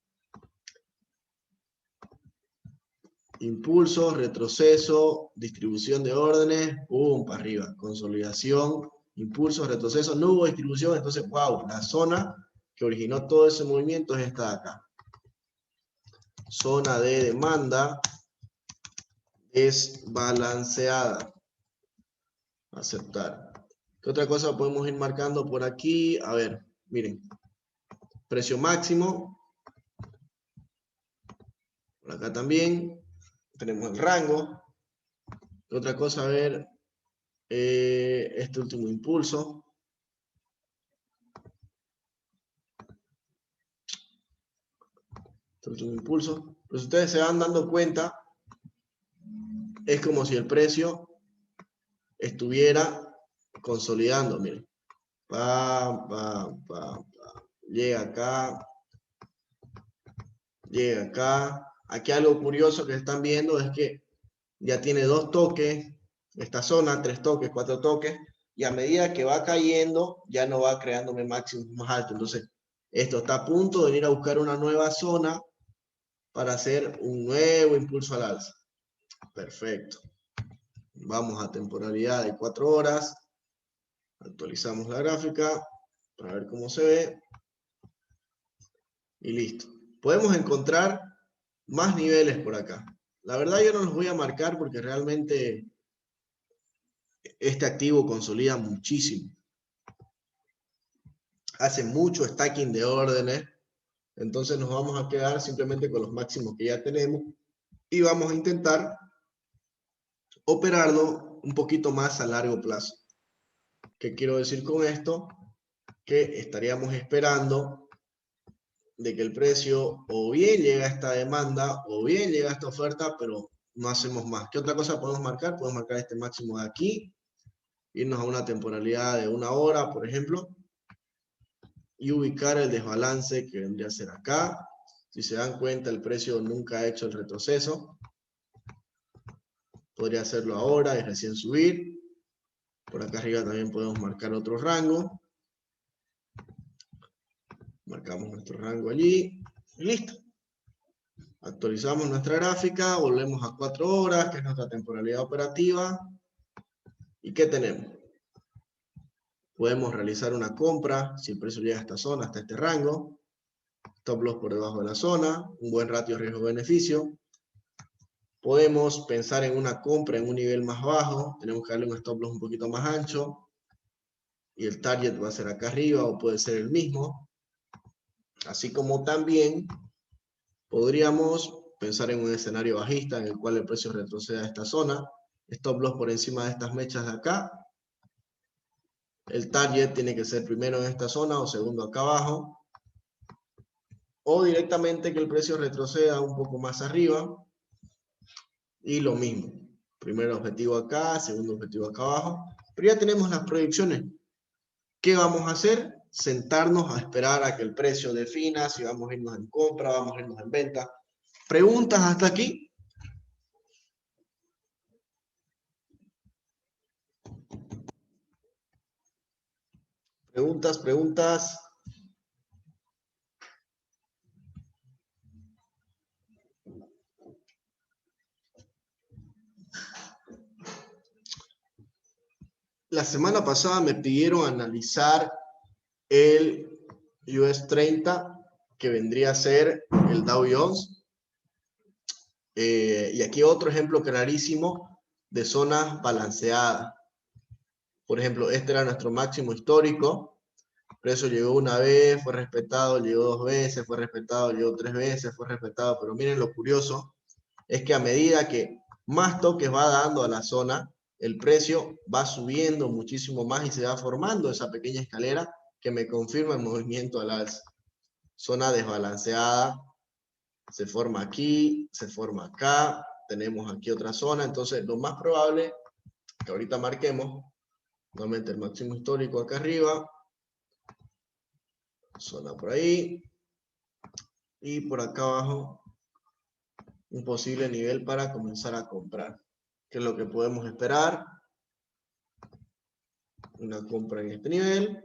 Impulso, retroceso, distribución de órdenes, ¡pum! Para arriba. Consolidación, impulso, retroceso, no hubo distribución, entonces, wow, la zona que originó todo ese movimiento es esta de acá. Zona de demanda desbalanceada. Aceptar. ¿Qué otra cosa podemos ir marcando por aquí? A ver, miren. Precio máximo. Por acá también. Tenemos el rango. ¿Qué otra cosa? A ver. Este último impulso. Este último impulso. Pues ustedes se van dando cuenta. Es como si el precio estuviera consolidando. Miren. Llega acá. Llega acá. Aquí algo curioso que están viendo es que ya tiene 2 toques, esta zona, 3 toques, 4 toques, y a medida que va cayendo, ya no va creándome máximos más altos. Entonces, esto está a punto de venir a buscar una nueva zona para hacer un nuevo impulso al alza. Perfecto. Vamos a temporalidad de 4 horas. Actualizamos la gráfica para ver cómo se ve. Y listo. Podemos encontrar más niveles por acá. La verdad yo no los voy a marcar porque realmente este activo consolida muchísimo. Hace mucho stacking de órdenes. Entonces nos vamos a quedar simplemente con los máximos que ya tenemos. Y vamos a intentar operarlo un poquito más a largo plazo. ¿Qué quiero decir con esto? Que estaríamos esperando de que el precio o bien llega a esta demanda o bien llega a esta oferta, pero no hacemos más. ¿Qué otra cosa podemos marcar? Podemos marcar este máximo de aquí, irnos a una temporalidad de 1 hora, por ejemplo, y ubicar el desbalance que vendría a ser acá. Si se dan cuenta, el precio nunca ha hecho el retroceso. Podría hacerlo ahora y recién subir. Por acá arriba también podemos marcar otro rango. Marcamos nuestro rango allí. Y listo. Actualizamos nuestra gráfica. Volvemos a 4 horas, que es nuestra temporalidad operativa. ¿Y qué tenemos? Podemos realizar una compra si el precio llega a esta zona, hasta este rango. Stop loss por debajo de la zona. Un buen ratio riesgo-beneficio. Podemos pensar en una compra en un nivel más bajo. Tenemos que darle un stop loss un poquito más ancho. Y el target va a ser acá arriba o puede ser el mismo. Así como también podríamos pensar en un escenario bajista en el cual el precio retroceda a esta zona. Stop loss por encima de estas mechas de acá. El target tiene que ser primero en esta zona o segundo acá abajo. O directamente que el precio retroceda un poco más arriba. Y lo mismo. Primer objetivo acá, segundo objetivo acá abajo. Pero ya tenemos las proyecciones. ¿Qué vamos a hacer? Sentarnos a esperar a que el precio defina si vamos a irnos en compra, vamos a irnos en venta. ¿Preguntas hasta aquí? Preguntas. La semana pasada me pidieron analizar el US 30, que vendría a ser el Dow Jones. Y aquí otro ejemplo clarísimo de zonas balanceadas. Por ejemplo, este era nuestro máximo histórico. El precio llegó una vez, fue respetado, llegó 2 veces, fue respetado, llegó 3 veces, fue respetado. Pero miren lo curioso, es que a medida que más toques va dando a la zona, el precio va subiendo muchísimo más y se va formando esa pequeña escalera que me confirma el movimiento al alza. Zona desbalanceada, se forma aquí, se forma acá, tenemos aquí otra zona. Entonces lo más probable que ahorita marquemos nuevamente el máximo histórico acá arriba, zona por ahí, y por acá abajo un posible nivel para comenzar a comprar. ¿Qué es lo que podemos esperar? Una compra en este nivel,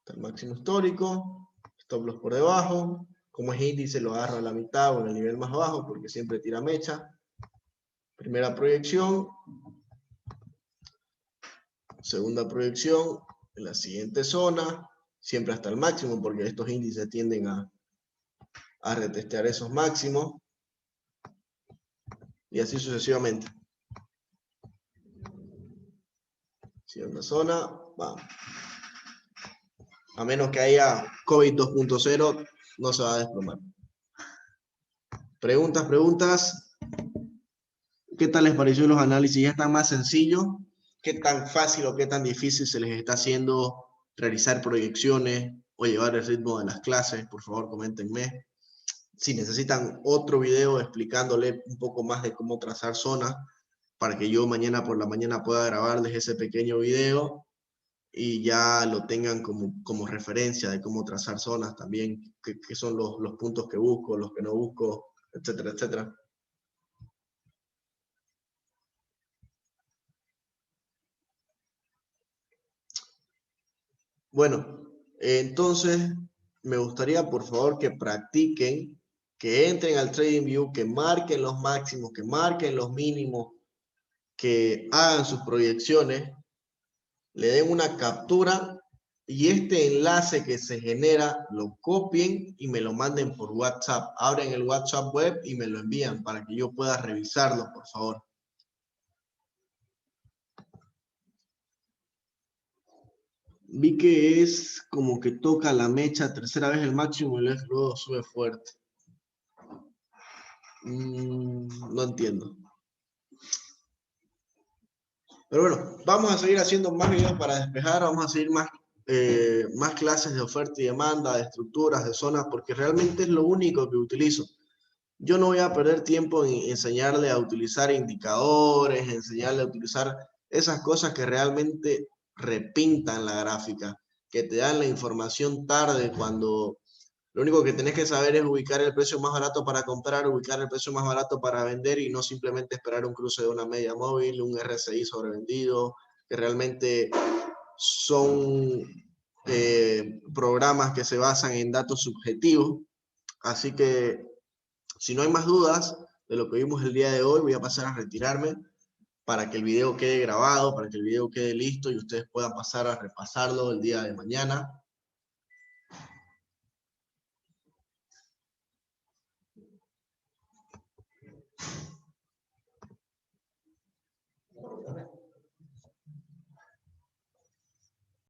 el máximo histórico, stop loss por debajo. Como es índice, lo agarro a la mitad o en el nivel más bajo porque siempre tira mecha. Primera proyección. Segunda proyección en la siguiente zona, siempre hasta el máximo porque estos índices tienden a retestear esos máximos. Y así sucesivamente. Siguiente zona, vamos. A menos que haya COVID 2.0, no se va a desplomar. Preguntas. ¿Qué tal les pareció los análisis? ¿Ya están más sencillos? ¿Qué tan fácil o qué tan difícil se les está haciendo realizar proyecciones o llevar el ritmo de las clases? Por favor, coméntenme. Si necesitan otro video explicándole un poco más de cómo trazar zonas, para que yo mañana por la mañana pueda grabarles ese pequeño video y ya lo tengan como referencia de cómo trazar zonas también, qué son los puntos que busco, los que no busco, etcétera, etcétera. Bueno, entonces me gustaría por favor que practiquen, que entren al TradingView, que marquen los máximos, que marquen los mínimos, que hagan sus proyecciones, le den una captura y este enlace que se genera lo copien y me lo manden por WhatsApp. Abren el WhatsApp web y me lo envían para que yo pueda revisarlo, por favor. Vi que es como que toca la mecha tercera vez el máximo y luego sube fuerte. No entiendo. Pero bueno, vamos a seguir haciendo más videos para despejar, vamos a seguir más clases de oferta y demanda, de estructuras, de zonas, porque realmente es lo único que utilizo. Yo no voy a perder tiempo en enseñarle a utilizar indicadores, enseñarle a utilizar esas cosas que realmente repintan la gráfica, que te dan la información tarde cuando lo único que tenés que saber es ubicar el precio más barato para comprar, ubicar el precio más barato para vender y no simplemente esperar un cruce de una media móvil, un RSI sobrevendido, que realmente son programas que se basan en datos subjetivos. Así que si no hay más dudas de lo que vimos el día de hoy, voy a pasar a retirarme para que el video quede grabado, para que el video quede listo y ustedes puedan pasar a repasarlo el día de mañana.